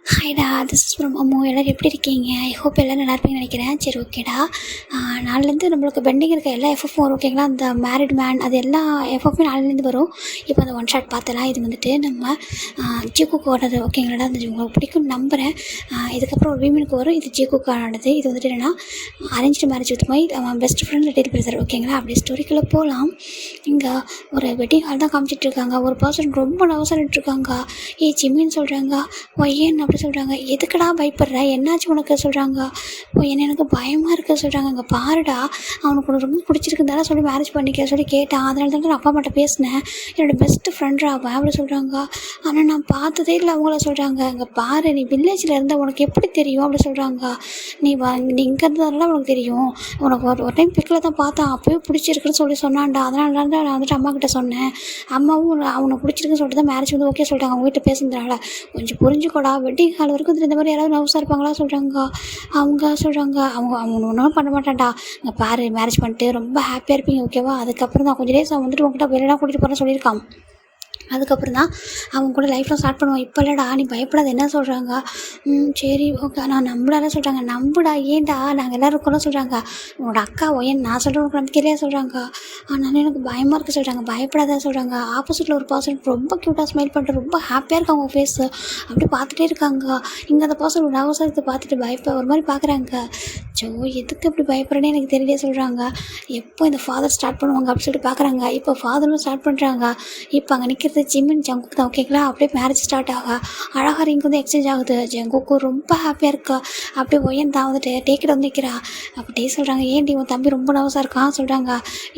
ஹாய்டா, this is from Ammu. எல்லோரும் எப்படி இருக்கீங்க? ஐ ஹோப் எல்லோரும் நல்லா இருப்பீங்கன்னு நினைக்கிறேன். சரி, ஓகேடா. நாளிலேருந்து நம்மளுக்கு பெண்டிங் இருக்க எல்லா எஃப்எஃப்பும் வரும், ஓகேங்களா? அந்த மேரிட் மேன் அது எல்லா எஃப்எஃப்புமே நாளிலேருந்து வரும். இப்போ அந்த ஒன் ஷாட் பார்த்தலாம். இது வந்துட்டு நம்ம ஜிகுக்கோடது, ஓகேங்களாடா? அந்த உங்களுக்கு பிடிக்கும்னு நம்புகிறேன். இதுக்கப்புறம் ஒரு வீமனுக்கு வரும். இது ஜிகுக்கானது. இது வந்துட்டு என்னென்னா arranged marriage with my best friend little brother, ஓகேங்களா? அப்படி ஸ்டோரிக்குள்ளே போகலாம். இங்கே ஒரு வெட்டிங் ஹால் தான் காமிச்சிட்ருக்காங்க. ஒரு பர்சன் ரொம்ப அவசரட்டுருக்காங்க. ஜிம்மின்னு சொல்கிறாங்க. ஒய்யன்னு அப்படி சொல்கிறாங்க. எதுக்குடா பயப்படுற, என்னாச்சு உனக்கு சொல்கிறாங்க. எனக்கு பயமாக இருக்க சொல்கிறாங்க. அங்கே பாருடா, அவனுக்கு ரொம்ப பிடிச்சிருக்குதால சொல்லி மேரேஜ் பண்ணிக்க சொல்லி கேட்டான். அதனால தான் நான் அப்பா அம்மாட்ட பேசினேன். என்னோடய பெஸ்ட்டு ஃப்ரெண்டா அவன் அப்படி சொல்கிறாங்க. ஆனால் நான் பார்த்ததே இல்லை அவங்கள சொல்கிறாங்க. அங்கே பாரு, நீ வில்லேஜில் இருந்தால் உனக்கு எப்படி தெரியும் அப்படி சொல்கிறாங்க. நீ இங்கே இருந்ததுனால உனக்கு தெரியும். உனக்கு ஒரு டைம் பிக்கில் தான் பார்த்தேன், அப்போயே பிடிச்சிருக்குன்னு சொல்லி சொன்னான்டா. அதனால தான் நான் வந்துட்டு அம்மா கிட்ட சொன்னேன். அம்மாவும் அவனுக்கு பிடிச்சிருக்குன்னு சொல்லிட்டு தான் மேரேஜ் வந்து ஓகே சொல்லிட்டாங்க. அவங்க வீட்டை பேசுனதுனால கொஞ்சம் புரிஞ்சுக்கோடா. வெட்டிங் ஹால் வரைக்கும் இந்த மாதிரி யாராவது நர்வஸாக இருப்பாங்களா சொல்கிறாங்க. அவங்க சொல்கிறாங்க அவங்க ஒன்றும் பண்ண மாட்டான்டா. இங்கே பாரு, மேரேஜ் பண்ணிட்டு ரொம்ப ஹாப்பியாக இருப்பீங்க, ஓகேவா? அதுக்கப்புறம் தான் கொஞ்சம் டேஸ் அவன் வந்துட்டு உங்கள்கிட்ட வெளியெல்லாம் கூட்டிகிட்டு போகிறேன்னு சொல்லியிருக்கான். அதுக்கப்புறம் தான் அவங்க கூட லைஃப்பில் ஸ்டார்ட் பண்ணுவோம். இப்போ இல்லைடா, நீ பயப்படாத என்ன சொல்கிறாங்க. சரி ஓகே, நான் நம்புடாத சொல்கிறாங்க. நம்புடா, ஏன்டா நாங்கள் எல்லோரும் இருக்கோம்னு சொல்கிறாங்க. உன்னோட அக்கா ஒயன் நான் சொல்கிற உனக்கு நம்பிக்கையிலே சொல்கிறாங்க. ஆனால் எனக்கு பயமாக இருக்குது சொல்கிறாங்க. பயப்படாத சொல்கிறாங்க. ஆப்போசிட்டில் ஒரு பர்சன் ரொம்ப க்யூட்டாக ஸ்மைல் பண்ணிட்டு ரொம்ப ஹாப்பியாக இருக்காங்க. அவங்க ஃபேஸு அப்படி பார்த்துட்டே இருக்காங்க. இங்கே அந்த பர்சன் நர்வஸாக பார்த்துட்டு ஒரு மாதிரி பார்க்குறாங்க. எதுக்கு இப்படி பயப்படுறேன்னு எனக்கு தெரியலே சொல்கிறாங்க. எப்போ இந்த ஃபாதர் ஸ்டார்ட் பண்ணுவாங்க அப்படின்னு சொல்லிட்டு பார்க்குறாங்க. இப்போ ஃபாதரும் ஸ்டார்ட் பண்ணுறாங்க. இப்போ அங்கே நிற்கிறது ஜிமின் ஜங்குக் தான், ஓகேங்களா? அப்படியே மேரேஜ் ஸ்டார்ட் அழகாக ரிங்க் வந்து எக்ஸ்சேஞ்ச் ஆகுது. ஜங்குக்கு ரொம்ப ஹாப்பியாக இருக்கா. அப்படியே ஒயன் தான் வந்துட்டு டேக்கிட்ட வந்து நிற்கிறா. அப்படியே சொல்கிறாங்க, ஏன்டி உன் தம்பி ரொம்ப நர்வஸாக இருக்கான் சொல்கிறாங்க.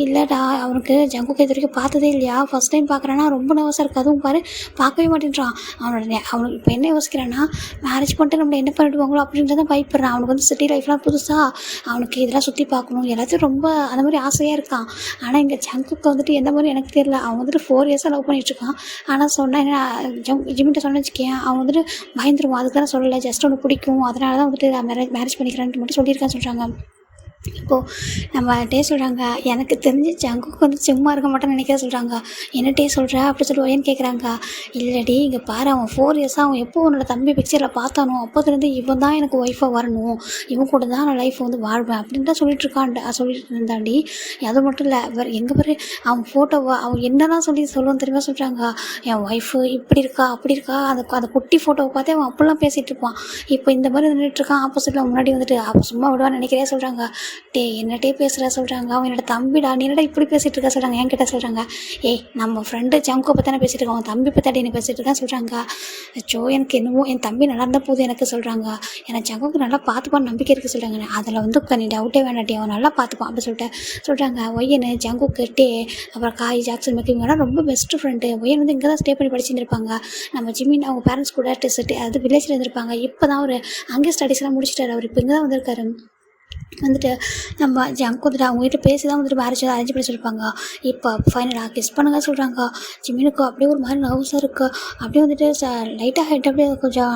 இல்லைடா, அவனுக்கு ஜங்குக்கு இது வரைக்கும் பார்த்ததே இல்லையா, ஃபஸ்ட் டைம் பார்க்குறான்னா ரொம்ப நர்வஸாக இருக்குது. அதுவும் பாரு, பார்க்கவே மாட்டேன்றான். அவனுக்கு இப்போ என்ன யோசிக்கிறான்னா, மேரேஜ் பண்ணிட்டு நம்மளை என்ன பண்ணிடுவாங்களோ அப்படின்றத பயப்படுறான். அவனுக்கு வந்து சிட்டி லைஃப்லாம் புதுசாக, அவனுக்கு இதெல்லாம் சுற்றி பார்க்கணும் எல்லாத்தையும் ரொம்ப அந்த மாதிரி ஆசையாக இருக்கான். ஆனால் இங்கே ஜங்குக்கு வந்துட்டு எந்த மாதிரி எனக்கு தெரியல. அவன் வந்துட்டு 4 இயர்ஸாக லவ் பண்ணிகிட்ருக்கான். ஆனால் சொன்னேன் ஜிம்மிட்ட சொன்ன வச்சுக்கேன், அவன் வந்துட்டு பயந்துருவான். அதுக்கு தான் சொல்லலை, ஜஸ்ட் ஒன்று பிடிக்கும், அதனால தான் வந்துட்டு நான் மேரேஜ் பண்ணிக்கிறேன்ட்டு மட்டும் சொல்லியிருக்கான்னு சொல்கிறாங்க. இப்போது நம்ம டே சொல்கிறாங்க, எனக்கு தெரிஞ்சு ஜங்குக்கு வந்து சும்மா இருக்க மாட்டேன்னு நினைக்கிற சொல்கிறாங்க. என்ன டே சொல்கிற அப்படி சொல்லி ஒயன்னு கேட்குறாங்க. இல்லடி, இங்கே பாரு, அவன் 4 இயர்ஸாக அவன் எப்போ உன்னோட தம்பி பிக்சரில் பார்த்தானோ அப்போதுலேருந்து இவன் தான் எனக்கு ஒய்ஃபாக வரணும், இவன் கூட தான் நான் லைஃப் வந்து வாழ்வேன் அப்படின்னு தான் சொல்லிட்டு இருந்தாண்டி. அது மட்டும் இல்லை, வேறு எங்கே பாரு அவன் ஃபோட்டோவை அவன் என்னதான் சொல்லுவான் தெரியுமா சொல்கிறாங்க. என் ஒய்ஃபு இப்படி இருக்கா அப்படி இருக்கா, அந்த குட்டி ஃபோட்டோவை பார்த்தே அவன் அப்படிலாம் பேசிகிட்டு இருப்பான். இப்போ இந்த மாதிரி நின்றுட்டுருக்கான் ஆப்போசிட்டில் முன்னாடி வந்துட்டு. அப்போ சும்மா விடுவான்னு நினைக்கிறே சொல்கிறாங்க. என்னட்டே பேசுகிற சொல்கிறாங்க. அவன் என்னோட தம்பிடா, நீ என்னடா இப்படி பேசிகிட்டு இருக்கா சொல்கிறாங்க. என்கிட்ட சொல்கிறாங்க, நம்ம ஃப்ரெண்டு ஜங்கோ பற்றி தானே பேசிகிட்டு இருக்கோம், அவன் தம்பி பற்றி என்ன பேசிகிட்டு இருக்கான்னு சொல்கிறாங்க. எனக்கு என்னமோ என் தம்பி நல்லா இருந்தால் போதும் எனக்கு சொல்கிறாங்க. எனக்கு ஜங்கோக்கு நல்லா பார்த்துப்பான்னு நம்பிக்கை இருக்குது சொல்கிறாங்க. அதில் வந்து நீ டவுட்டே வேண்டாட்டி, அவன் நல்லா பார்த்துப்பான் அப்படி சொல்கிறாங்க. ஒய்யனு ஜங்குக்கு டே அப்புறம் காய் ஜாக்சன் மேக்கி இவங்கெல்லாம் ரொம்ப பெஸ்ட் ஃப்ரெண்டு. ஒய்யன் வந்து இங்கே தான் ஸ்டே பண்ணி படிச்சுருப்பாங்க. நம்ம ஜிம்மின் அவங்க பேரண்ட்ஸ் கூட அது வில்லேஜில் இருந்திருப்பாங்க. இப்போ தான் அவர் அங்கே ஸ்டடீஸ்லாம் முடிச்சிட்டாரு. அவர் இப்போ இங்கே தான் வந்திருக்காரு. வந்துட்டு நம்ம ஜங்க் வந்துட்டு அவங்க வீட்டில் பேசி தான் வந்துட்டு மேரேஜ் அரேஞ்ச் பண்ணி சொல்லியிருப்பாங்க. இப்போ ஃபைனலாக கிஸ் பண்ணுங்க சொல்கிறாங்க. ஜிம்மினுக்கு அப்படியே ஒரு மாதிரி நர்வஸாக இருக்குது. அப்படியே வந்துட்டு லைட்டாக ஹெட் அப்படியே கொஞ்சம்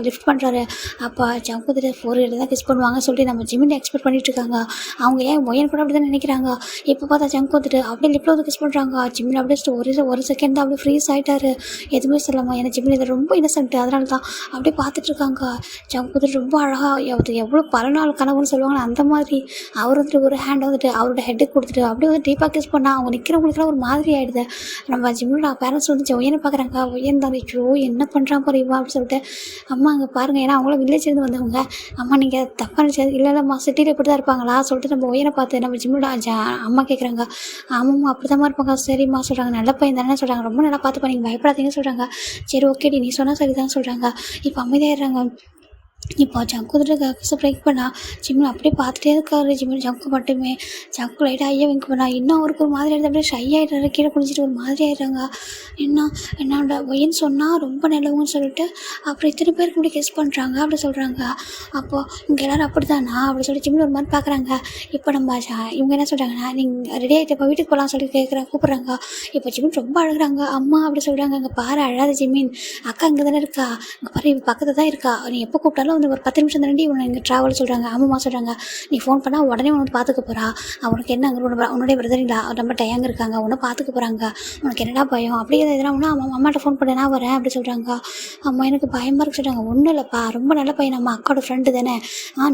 லிஃப்ட் பண்ணுறாரு. அப்போ ஜங்க் வந்துட்டு 4 இயர் தான் கிஸ் பண்ணுவாங்க சொல்லிட்டு நம்ம ஜிம்மினை எக்ஸ்பெக்ட் பண்ணிட்டு இருக்காங்க. அவங்க ஏன் ஒயன் கூட அப்படி தான் நினைக்கிறாங்க. இப்போ பார்த்தா ஜங்க் வந்துட்டு அப்படியே லிஃப்ட்டில் வந்து கிஸ் பண்ணுறாங்க. ஜிம்மின் அப்படியே ஒரு செகண்ட் தான் அப்படியே ஃப்ரீஸ் ஆகிட்டாரு. எதுவுமே சொல்லாமல். ஏன்னா ஜிம்மின் இது ரொம்ப இன்னசென்ட், அதனால தான் அப்படியே பார்த்துட்ருக்காங்க. ஜங்க் வந்துட்டு ரொம்ப அழகாக எவ்வளோ பல நாள் கனவுன்னு சொல்லுவாங்க அந்த மாதிரி அவர் வந்துட்டு ஒரு ஹேண்டை வந்துட்டு அவரோட ஹெட்டுக்கு கொடுத்துட்டு அப்படியே வந்து டீப்பாக கிஸ் பண்ணால் அவங்க நிற்கிறவங்களுக்குலாம் ஒரு மாதிரி ஆகிடுது. நம்ம ஜிம்மினோட பேரண்ட்ஸ் வந்துச்சு ஒயனை பார்க்குறாங்க. ஒயன் தான் என்ன பண்ணுறான் பாருவா அப்படின்னு சொல்லிட்டு. அம்மா அங்கே பாருங்கள், ஏன்னா அவங்களும் வில்லேஜ்லேருந்து வந்தவங்க. அம்மா நீங்கள் தப்பாக நினச்சது இல்லைம்மா, சிட்டியில் இப்படி தான் இருப்பாங்களா சொல்லிட்டு நம்ம ஒயனை பார்த்து நம்ம ஜிம்மினோட அம்மா கேட்குறாங்க. ஆமாம்மா அப்படி தான் இருப்பாங்க. சரிம்மா சொல்கிறாங்க. நல்ல பையன் தானே சொல்கிறாங்க. ரொம்ப நல்லா பார்த்துப்பா, நீங்கள் பயப்படாதீங்கன்னு சொல்கிறாங்க. சரி ஓகேடி, நீ சொன்னால் சரி தான் சொல்கிறாங்க. இப்போ அமைதியாகிடுறாங்க. இப்போ ஜங்கு வந்துட்டு கசை பிரேக் பண்ணா. ஜிம்மில் அப்படியே பார்த்துட்டே இருக்காரு. ஜிம்மில் ஜங்கு மட்டுமே. ஜங்கு லைட்டாக ஐயா விங்க் பண்ணா. இன்னும் அவருக்கு ஒரு மாதிரி ஆகிடுது. அப்படியே ஷை ஆகிடுறாரு. கீழே குடிச்சிட்டு ஒரு மாதிரி ஆகிடுறாங்க. என்னோட ஒயின்னு சொன்னால் ரொம்ப நல்லவங்கன்னு சொல்லிட்டு அப்புறம் இத்தனை பேருக்கு இப்படி கெஸ் பண்ணுறாங்க அப்படி சொல்கிறாங்க. அப்போது இங்கே எல்லோரும் அப்படி தானா அப்படி சொல்லி ஜிம்மில் ஒரு மாதிரி பார்க்குறாங்க. இப்போ நம்ம இவங்க என்ன சொல்கிறாங்கன்னா, நீங்கள் ரெடி ஆகிட்டு இப்போ வீட்டுக்கு போகலாம் சொல்லி கூப்பிட்றாங்க. இப்போ ஜிம்மின் ரொம்ப அழுகிறாங்க. அம்மா அப்படி சொல்கிறாங்க. அங்கே பாரு அழாத ஜிம்மின், அக்கா இங்கே தானே இருக்கா, இங்கே பாரு இவ பக்கத்தில் தான் இருக்கா, நீ எப்போ கூப்பிட்டாலும் அவங்களும் வந்து ஒரு 10 நிமிஷம் தாண்டி உன்னை இங்கே ட்ராவல் சொல்கிறாங்க. அம்மா சொல்கிறாங்க, நீ ஃபோன் பண்ணால் உடனே உனக்கு பார்த்துக்க போகிறா, அவனுக்கு என்ன அங்கே உன்னுடைய பிரதரிங்களா ரொம்ப டயங்க இருக்காங்க, உன்னை பார்த்துக்க போகிறாங்க, உனக்கு என்னடா பயம் அப்படி எதனா ஒன்றா அம்மாட்ட ஃபோன் பண்ண நான் வரேன் அப்படி சொல்கிறாங்க. அம்மா எனக்கு பயமாக இருக்கு சொல்கிறாங்க. ஒன்றும் இல்லைப்பா, ரொம்ப நல்ல பையன், நம்ம அக்காவோட ஃப்ரெண்டு தானே,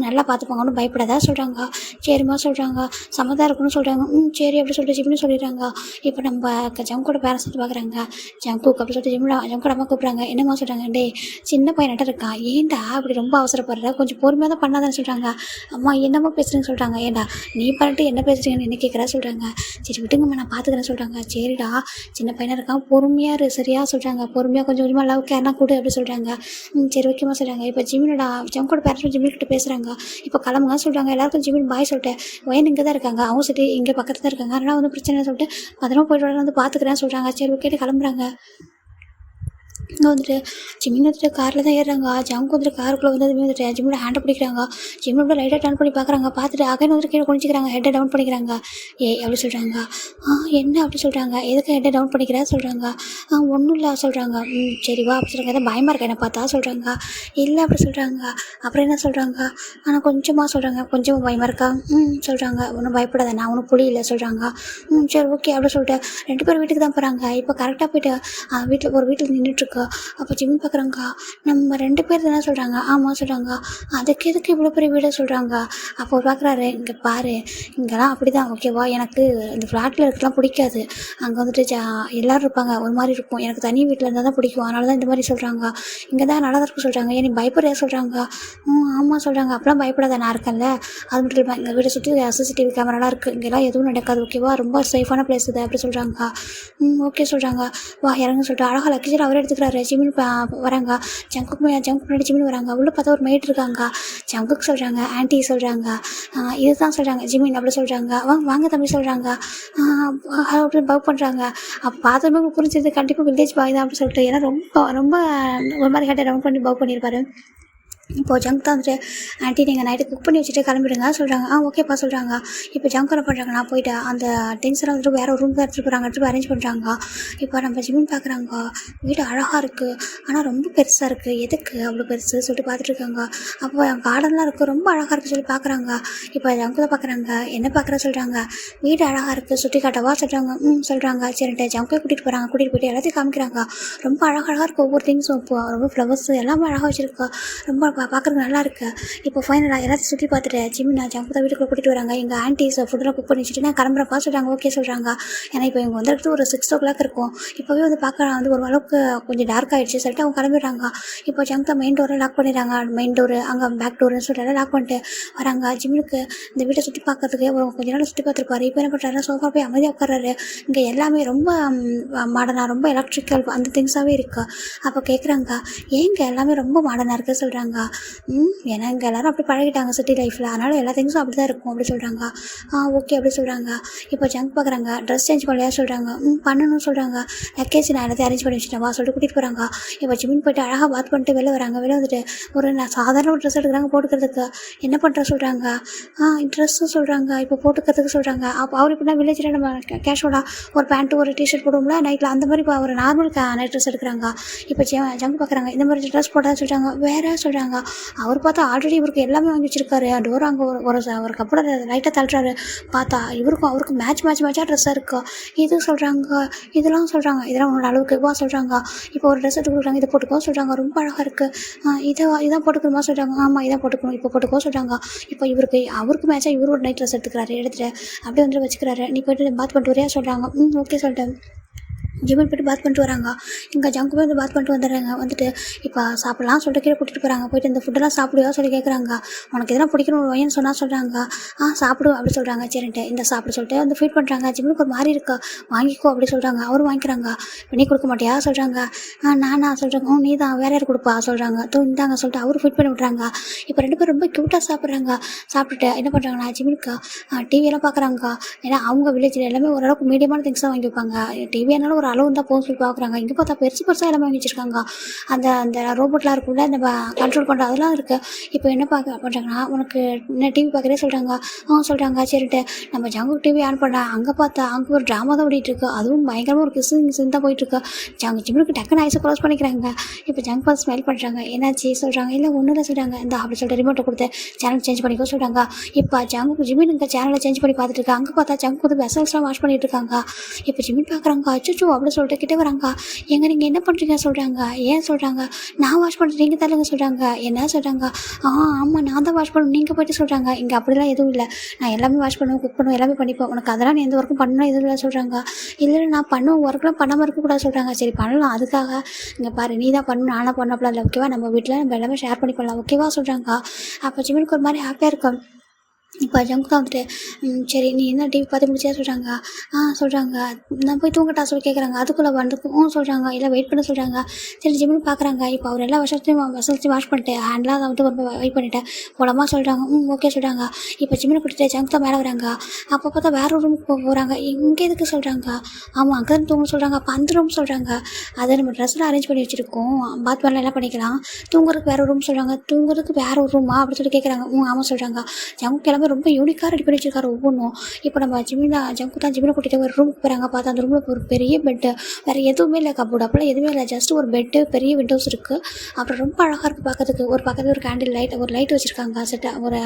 நல்லா பார்த்துப்பாங்க, ஒன்றும் பயப்படாதா சொல்கிறாங்க. சரிம்மா சொல்கிறாங்க. சம்மதம் இருக்குன்னு சொல்கிறாங்க. சரி அப்படி சொல்லிட்டு ஜிம்னு சொல்லிடுறாங்க. இப்போ நம்ம ஜங்கோட பேரண்ட்ஸ் வந்து பார்க்குறாங்க. ஜங்குக்கு அப்படி சொல்லிட்டு ஜங்கோட அம்மா கூப்பிட்றாங்க. என்னம்மா சொல்கிறாங்க, டே சின்ன பையன்கிட்ட இருக்கான், ஏன்டா அப்படி ரொம்ப அவசரப்படுற, கொஞ்சம் பொறுமையாக தான் பண்ணாதான்னு சொல்கிறாங்க. அம்மா என்னம்மா பேசுகிறேன்னு சொல்கிறாங்க. ஏன்டா நீ பண்ணிட்டு என்ன பேசுகிறீங்கன்னு என்ன கேட்குறா சொல்கிறாங்க. சரி விட்டுங்கம்மா நான் பார்த்துக்கிறேன்னு சொல்கிறாங்க. சரிடா சின்ன பையனாக இருக்கான், பொறுமையாக இரு சரியா சொல்கிறாங்க. பொறுமையாக கொஞ்சம் கொஞ்சமாக லவ் கேர்லாம் கொடு அப்படி சொல்கிறாங்க. சரி ஓகேம்மா சொல்கிறாங்க. இப்போ ஜிமினோட ஜங்கோட பேரண்ட்ஸ் ஜிமின்கிட்ட பேசுகிறாங்க. இப்போ கிளம்புங்க சொல்கிறாங்க. எல்லாருக்கும் ஜிமின் பாய் சொல்லிட்டு வயன் இங்கே தான் இருக்காங்க, அவங்க சரி இங்கே பக்கத்தில் தான் இருக்காங்க, அதனால் வந்து பிரச்சனை சொல்லிட்டு பத்திரமா போய்ட்டு வந்து பார்த்துக்கிறேன்னு சொல்கிறாங்க. சரி ஓகே கிளம்புறாங்க. இங்கே வந்துட்டு ஜிமின் வந்துட்டு காரில் தான் ஏறுறாங்க. ஜங்கு வந்துட்டு காருக்குள்ளே வந்து வந்துட்டு ஜிம்மோட ஹேண்டை பிடிக்கிறாங்க. ஜிம்மோட லைட்டாக டர்ன் பண்ணி பார்க்குறாங்க. பார்த்துட்டு அகைன் வந்துட்டு கீழே குளிச்சிக்கிறாங்க, ஹெட்டை டவுன் பண்ணிக்கிறாங்க. அப்படி சொல்கிறாங்க. என்ன அப்படி சொல்கிறாங்க, எதுக்கு ஹெட்டை டவுன் பண்ணிக்கிறா சொல்கிறாங்க. ஒன்றும் இல்லை சொல்கிறாங்க. சரி வா அப்படி சொல்கிறாங்க. எதாவது பயமாக இருக்கா என்ன பார்த்தா சொல்கிறாங்க. இல்லை அப்படி சொல்கிறாங்க. அப்புறம் என்ன சொல்கிறாங்க, ஆனால் கொஞ்சமாக சொல்கிறாங்க. கொஞ்சமாக பயமாக இருக்கா சொல்கிறாங்க. ஒன்றும் பயப்படாத, நான் ஒன்றும் புரியல சொல்கிறாங்க. சரி ஓகே அப்படி சொல்லிட்டு 2 பேரும் வீட்டுக்கு தான் போகிறாங்க. இப்போ கரெக்டாக போய்ட்டு வீட்டில் நின்றுட்டுருக்கு. அப்போ ஜிம்மி பார்க்குறாங்க. நம்ம 2 பேர் தானே சொல்கிறாங்க. ஆமாம் சொல்கிறாங்க. அதுக்கு எதுக்கு இவ்வளோ பெரிய வீடை சொல்கிறாங்க. அப்போ பார்க்குறாரு, இங்கே பாரு இங்கெல்லாம் அப்படி தான் ஓகேவா, எனக்கு இந்த ஃப்ளாட்டில் இருக்கலாம் பிடிக்காது, அங்கே வந்துட்டு எல்லோரும் இருப்பாங்க ஒரு மாதிரி இருக்கும், எனக்கு தனி வீட்டில் இருந்தால் தான் பிடிக்கும், அதனால தான் இந்த மாதிரி சொல்கிறாங்க. இங்கே தான் நல்லா தான் இருக்கும் சொல்கிறாங்க. ஏன் நீ பயப்படுறியா சொல்கிறாங்க. ஆமாம் சொல்கிறாங்க. அப்போலாம் பயப்படாத, நான் இருக்கேன்ல, அது மட்டும் இல்லை எங்கள் வீட்டை சுற்றி CCTV கேமராலாம் இருக்குது, இங்கெல்லாம் எதுவும் நடக்காது ஓகேவா, ரொம்ப சேஃபான பிளேஸ் இது அப்படி சொல்கிறாங்க. ஓகே சொல்கிறாங்க. வா இறங்க சொல்லிட்டு அழகாக லக்கேஜர் அவரே எடுத்துக்கிறாரு. ஜிமின் வராங்க. ஜங்குக்கு முன்னாடி ஜிமின் வராங்க. உள்ளே பார்த்தா ஒரு மெய்ட் இருக்காங்க. ஜங்குக்கு சொல்கிறாங்க, ஆன்ட்டி சொல்கிறாங்க. இதுதான் சொல்கிறாங்க ஜிமின் அப்படி சொல்கிறாங்க. வாங்க தம்பி சொல்கிறாங்க. அப்படி பவ் பண்ணுறாங்க. அப்போ பார்த்தோமே புரிஞ்சது கண்டிப்பாக வில்லேஜ் பாய் தான் அப்படி சொல்லிட்டு, ஏன்னா ரொம்ப ரொம்ப ஒரு மாதிரி ஹெட்டை டவுன் பண்ணி பவ் பண்ணியிருப்பாரு. இப்போது ஜங்க் தான் வந்துட்டு, ஆண்டி நீங்கள் நைட்டு குக் பண்ணி வச்சுட்டு கிளம்பிடுங்க சொல்கிறாங்க. ஓகேப்பா சொல்கிறாங்க. இப்போ ஜங்க் என்ன பண்ணுறாங்க, நான் போய்ட்டு அந்த திங்ஸ்லாம் வந்துட்டு வேறு ஒரு ரூம் தான் எடுத்துகிட்டு போகிறாங்க, எடுத்துகிட்டு அரேஞ்ச் பண்ணுறாங்க. இப்போ நம்ம ஜிமின் பார்க்குறாங்க. வீடு அழகாக இருக்குது, ஆனால் ரொம்ப பெருசாக இருக்குது, எதுக்கு அவ்வளோ பெருசு சொல்லிட்டு பார்த்துட்டு இருக்காங்க. அப்போ கார்டன்லாம் இருக்குது, ரொம்ப அழகாக இருக்குது சொல்லி பார்க்குறாங்க. இப்போ ஜங்கு தான் பார்க்குறாங்க. என்ன பார்க்குற சொல்கிறாங்க. வீடு அழகாக இருக்குது, சுற்றி காட்டவா சொல்கிறாங்க. சொல்கிறாங்க. சரின்ட்டு ஜங்கை கூட்டிகிட்டு போகிறாங்க. கூட்டிகிட்டு போய்ட்டு எல்லாத்தையும் காமிக்கிறாங்க. ரொம்ப அழகாக இருக்குது, ஒவ்வொரு திங்ஸும் இப்போ ரொம்ப ஃப்ளவர்ஸ் எல்லாமே அழகாக வச்சுருக்கா, ரொம்ப பார்க்குறதுக்கு நல்லா இருக்குது. இப்போ ஃபைனலாக எல்லாத்தையும் சுற்றி பார்த்துட்டு ஜிமின் ஜங்கு தான் வீட்டுக்குள்ளே கூட்டிகிட்டு வராங்க. எங்கள் ஆன்ட்டிஸ் ஃபுட்டெல்லாம் குக் பண்ணி வச்சுட்டு நான் கிளம்புறப்பா சொல்கிறாங்க. ஓகே சொல்கிறாங்க. ஏன்னா இப்போ இவங்க வந்துட்டு ஒரு 6 o'clock இருக்கும். இப்போவே வந்து பார்க்க வந்து ஒரு அளவுக்கு கொஞ்சம் டார்க் ஆகிடுச்சு சொல்லிட்டு அவங்க கிளம்பிடுறாங்க. இப்போ ஜங்கு மெயின் டோரை லாக் பண்ணிடுறாங்க. மெயின் டோரு அங்கே பேக் டோர்னு சொல்லிட்டு எல்லாம் லாக் பண்ணிட்டு வராங்க. ஜிம்முக்கு இந்த வீட்டை சுற்றி பார்க்கறதுக்கு ஒரு கொஞ்ச நாள் சுற்றி பார்த்துருப்பாரு. இப்போ என்ன பண்ணுறாரு, சோஃபா போய் அமைதியாக உட்காராரு. இங்கே எல்லாமே ரொம்ப மாடர்னாக ரொம்ப எலக்ட்ரிக்கல் அந்த திங்ஸாகவே இருக்குது. அப்போ கேட்குறாங்க, ஏங்க எல்லாமே ரொம்ப மாடர்னாக இருக்குது சொல்கிறாங்க. ஏன்னா இங்கே எல்லோரும் அப்படி பழகிட்டாங்க சிட்டி லைஃப்பில், அதனால் எல்லா திங்ஸும் அப்படி தான் இருக்கும் அப்படி சொல்கிறாங்க. ஓகே அப்படி சொல்கிறாங்க. இப்போ ஜங்க் பார்க்குறாங்க. ட்ரெஸ் சேஞ்ச் பண்ணலையா சொல்கிறாங்க. பண்ணணும்னு சொல்கிறாங்க. லக்கேஜ் நான் எல்லாத்தையும் அரேஞ்ச் பண்ணி வச்சுட்டேன் வா சொல்லிட்டு கூட்டிகிட்டு போகிறாங்க. இப்போ ஜிமின் போய்ட்டு அழகாக பாத் பண்ணிட்டு வெளில வராங்க. வெளில வந்துட்டு ஒரு சாதாரண ஒரு ட்ரெஸ் எடுக்கிறாங்க போட்டுக்கிறதுக்கு. என்ன பண்ணுற சொல்கிறாங்க. ட்ரெஸ்ஸு சொல்கிறாங்க. இப்போ போட்டுக்கிறதுக்கு சொல்கிறாங்க. அப்போ அவர் இப்படின்னா வில்லேஜில் நம்ம கேஷுவலாக ஒரு பேண்ட்டு ஒரு டிஷர்ட் போடுவோம்ல நைட்டில், அந்த மாதிரி இப்போ ஒரு நார்மல் நைட் ட்ரெஸ் எடுக்கிறாங்க. இப்போ ஜங்க் பார்க்குறாங்க. இந்த மாதிரி ட்ரெஸ் போட்டா சொல்கிறாங்க. வேறு சொல்கிறாங்க. அவர் பார்த்தா ஆல்ரெடி இவருக்கு எல்லாமே வாங்கி வச்சிருக்காரு. டோர் அங்கே ஒரு கப்போட லைட்டாக தள்ளுறாரு. பார்த்தா இவருக்கும் அவருக்கு மேட்சாக ட்ரெஸ்ஸாக இருக்கா. இது சொல்கிறாங்க. இதெல்லாம் சொல்கிறாங்க. இதெல்லாம் உங்களோட அளவுக்கு வா சொல்கிறாங்க. இப்போ ஒரு ட்ரெஸ் எடுத்து கொடுக்குறாங்க. இதை போட்டுக்கோ சொல்கிறாங்க. ரொம்ப அழகாக இருக்குது. இதான் போட்டுக்கணுமா சொல்கிறாங்க. ஆமாம் இதான் போட்டுக்கணும், இப்போ போட்டுக்கோ சொல்கிறாங்க. இப்போ அவருக்கு மேட்சாக இவர் ஒரு நைட் ட்ரெஸ் எடுத்துக்கிறாரு. எடுத்துகிட்டு அப்படியே வந்துட்டு வச்சுக்கிறாரு. நீ போய்ட்டு பாத் பண்ணிட்டு வரையா சொல்கிறாங்க. ஓகே சொல்லிட்டேன். ஜிமின் போய்ட்டு பாத் பண்ணிட்டு வராங்க. இங்கே ஜங்குமே வந்து பாத் பண்ணிட்டு வந்துடுறாங்க. வந்துட்டு இப்போ சாப்பிட்லாம் சொல்லிட்டு கீழே கூட்டிகிட்டு போகிறாங்க. போய்ட்டு இந்த ஃபுட்டெல்லாம் சாப்பிடுவா சொல்லி கேட்குறாங்க. உனக்கு எதனா பிடிக்கணும் வையன்னு சொன்னால் சொல்கிறாங்க. சாப்பிடு அப்படி சொல்கிறாங்க. சரின்ட்டு இந்த சாப்பிட சொல்லிட்டு வந்து ஃபீட் பண்ணுறாங்க. ஜிம்முக்கு ஒரு மாதிரி இருக்கா, வாங்கிக்கோ அப்படி சொல்கிறாங்க. அவரும் வாங்கிக்கிறாங்க. நீ கொடுக்க மாட்டியா சொல்கிறாங்க. நானா சொல்கிறாங்க. நீ தான் வேற யார் கொடுப்பா சொல்கிறாங்க. இந்தாங்க சொல்லிட்டு அவரும் ஃபீட் பண்ணி விட்றாங்க. இப்போ 2 பேரும் ரொம்ப க்யூட்டாக சாப்பிட்றாங்க. சாப்பிட்டுட்டு என்ன பண்ணுறாங்கன்னா ஜிம்முக்கு டிவியெல்லாம் பார்க்குறாங்க. ஏன்னா அவங்க வில்லேஜில் எல்லாமே ஓரளவுக்கு மீடியமான திங்ஸ் தான் வாங்கி வைப்பாங்க. டிவி என்னாலும் ஒரு அளவு இருந்தால் போதும் சொல்லி பார்க்குறாங்க. இங்கே பார்த்தா பெருசு பெருசாக எல்லாமே வாங்கி வச்சுருக்காங்க. அந்த அந்த ரோபோட்லாம் இருக்கும்ல, நம்ம கண்ட்ரோல் பண்ணுற அதெல்லாம் இருக்குது. இப்போ என்ன பண்ணுறாங்கன்னா, உனக்கு என்ன டிவி பார்க்குறே சொல்கிறாங்க. சொல்கிறாங்க சரிட்டு நம்ம ஜங்குக்கு டிவி ஆன் பண்ண அங்கே பார்த்தா அங்கே ஒரு ட்ராமா தான் ஓடிட்டுருக்கு. அதுவும் பயங்கரமாக ஒரு கிசு தான் போயிட்டுருக்கு. ஜிம்முக்கு டக்குன்னு ஐஸை க்ளோஸ் பண்ணிக்கிறாங்க. இப்போ ஜங்க் பார்த்து ஸ்மைல் பண்ணுறாங்க. என்னாச்சு சொல்கிறாங்க. இல்லை ஒன்றும் இல்லை சொல்கிறாங்க. இந்த அப்படி சொல்லிட்டு ரிமோட்டை கொடுத்து சேனல் சேஞ்ச் பண்ணிக்கோ சொல்கிறாங்க. இப்போ ஜிமின் இங்கே சேனலை சேஞ்ச் பண்ணி பார்த்துட்டு இருக்காங்க. அங்கே பார்த்தா ஜங்க் வந்து வெசல்ஸ்லாம் வாஷ் பண்ணிட்டு இருக்காங்க. இப்போ ஜிமின் பார்க்குறாங்க. அச்சோ அப்படி சொல்லிட்டு கிட்டே வராங்க. நீங்கள் என்ன பண்ணுறீங்க சொல்கிறாங்க. ஏன் சொல்கிறாங்க. நான் வாஷ் பண்ணுறேன் நீங்கள் தரலங்க சொல்கிறாங்க. என்ன சொல்கிறாங்க. ஆமாம் நான் தான் வாஷ் பண்ணணும் நீங்கள் போய்ட்டு சொல்கிறாங்க. இங்கே அப்படிலாம் எதுவும் இல்லை, நான் எல்லாமே வாஷ் பண்ணுவேன், குக் பண்ணுவேன், எல்லாமே பண்ணிப்போம், உனக்கு அதெல்லாம் நீ எந்த ஒர்க்கும் பண்ணணும் எதுவும் இல்லை சொல்கிறாங்க. இல்லை நான் பண்ணுவேன், ஒர்க்லாம் பண்ணாமல் இருக்கக்கூடாது சொல்கிறாங்க. சரி பண்ணலாம், அதுக்காக இங்கே பாரு நீ தான் பண்ணணும் நானாக பண்ணப்பலாம் இல்லை ஓகேவா, நம்ம வீட்டில் நம்ம எல்லாமே ஷேர் பண்ணி பண்ணலாம் ஓகேவா சொல்கிறாங்க. அப்போ ஜிமினுக்கு ஒரு மாதிரி ஹாப்பியாக இருக்கும். இப்போ ஜங்க் தான் வந்துட்டு சரி நீ என்ன டிவி பார்த்து முடிச்சியா சொல்கிறாங்க. சொல்கிறாங்க. நான் போய் தூங்கட்டா சொல்லி கேட்குறாங்க. அதுக்குள்ளே வந்துக்கும் சொல்கிறாங்க. இல்லை வெயிட் பண்ண சொல்கிறாங்க. சரி ஜிம்னு பார்க்குறாங்க. இப்போ அவர் எல்லா வசத்தையும் வாஷ் பண்ணிட்டு ஹேண்ட்லாம் அதை வந்து ரொம்ப வெயிட் பண்ணிட்டேன் போலமா சொல்கிறாங்க. ஓகே சொல்கிறாங்க. இப்போ ஜிம்னு கூட்டிட்டு ஜங்க் தான் மேலே வராங்க. அப்போ பார்த்தா வேறு ஒரு ரூமுக்கு போகிறாங்க. இங்கே எதுக்கு சொல்கிறாங்க. ஆமாம் அங்கே தான் தூங்க சொல்கிறாங்க. அப்போ அந்த ரூம் சொல்கிறாங்க. அதை நம்ம ட்ரெஸ்லாம் அரேஞ்ச் பண்ணி வச்சுருக்கோம், பாத்ரூம்லாம் எல்லாம் பண்ணிக்கலாம், தூங்குறதுக்கு வேறு ரூம் சொல்கிறாங்க. தூங்குறதுக்கு வேறு ஒரு ரூமா அப்படி சொல்லி கேட்குறாங்க. ஆமாம் சொல்கிறாங்க. ஜங்க் எல்லாமே ரொம்ப யூனிக்காக ரெடி பண்ணி வச்சிருக்காரு ஒவ்வொன்றும். இப்போ நம்ம ஜங்கு தான் ஜிம்மினை கூட்டிகிட்டு ஒரு ரூமுக்கு போகிறாங்க. பார்த்தா அந்த ரூமில் ஒரு பெரிய பெட்டு, வேறு எதுவுமே இல்லை, கபோர்டு அப்போலாம் எதுவுமே இல்லை, ஜஸ்ட் ஒரு பெட்டு, பெரிய விண்டோஸ் இருக்குது. அப்புறம் ரொம்ப அழகாக இருக்குது பார்க்கறதுக்கு. ஒரு பக்கத்தில் ஒரு கேண்டில் லைட், ஒரு லைட் வச்சுருக்காங்க, ஒரு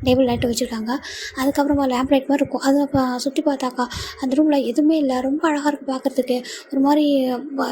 டேபிள் லைட் வச்சுருக்காங்க. அதுக்கப்புறமா லேம்ப் லைட் மாதிரி இருக்கும். அது அப்போ சுற்றி பார்த்தாக்கா அந்த ரூமில் எதுவுமே இல்லை, ரொம்ப அழகாக இருக்குது பார்க்குறதுக்கு. ஒரு மாதிரி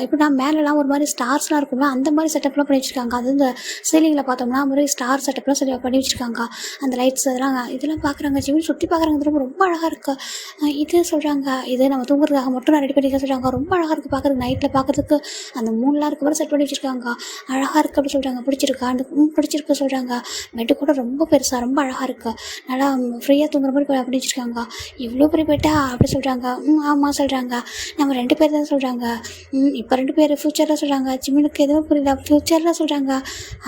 எப்படின்னா மேலெலாம் ஒரு மாதிரி ஸ்டார்ஸ்லாம் இருக்கும்ல, அந்த மாதிரி செட்டப்லாம் பண்ணி வச்சுருக்காங்க. அது இந்த சீலிங்கில் பார்த்தோம்னா ஒரு ஸ்டார் செட்டப்லாம் சரி பண்ணி வச்சுருக்காங்க. அந்த லைட்ஸ் இதெல்லாம் பார்க்குறாங்க. ஜிமின் சுற்றி பார்க்குறாங்க. அந்த ரூம் ரொம்ப அழகாக இருக்குது. இது சொல்கிறாங்க. இது நம்ம தூங்குறதுக்காக மட்டும் நான் ரெடி பண்ணிக்க சொல்கிறாங்க. ரொம்ப அழகாக இருக்குது பார்க்குறதுக்கு. நைட்டில் பார்க்குறதுக்கு அந்த மூணுலாம் இருக்க மாதிரி செட் பண்ணி வச்சுருக்காங்க. அழகாக இருக்குது அப்படி சொல்கிறாங்க. பிடிச்சிருக்கா அந்த பிடிச்சிருக்கு சொல்கிறாங்க. பெட்டு கூட ரொம்ப பெருசாக ரொம்ப அழகாக இருக்குது, நல்லா ஃப்ரீயாக தூங்குற மாதிரி அப்படி வச்சுருக்காங்க. இவ்வளோ பெரிய பெட்டா அப்படி சொல்கிறாங்க. ஆமாம் சொல்கிறாங்க. நம்ம 2 பேர் தான் சொல்கிறாங்க. இப்போ 2 பேர் ஃப்யூச்சரில் சொல்கிறாங்க. ஜிமினுக்கு எதுவும் புரியல. ஃப்யூச்சரில் சொல்கிறாங்க.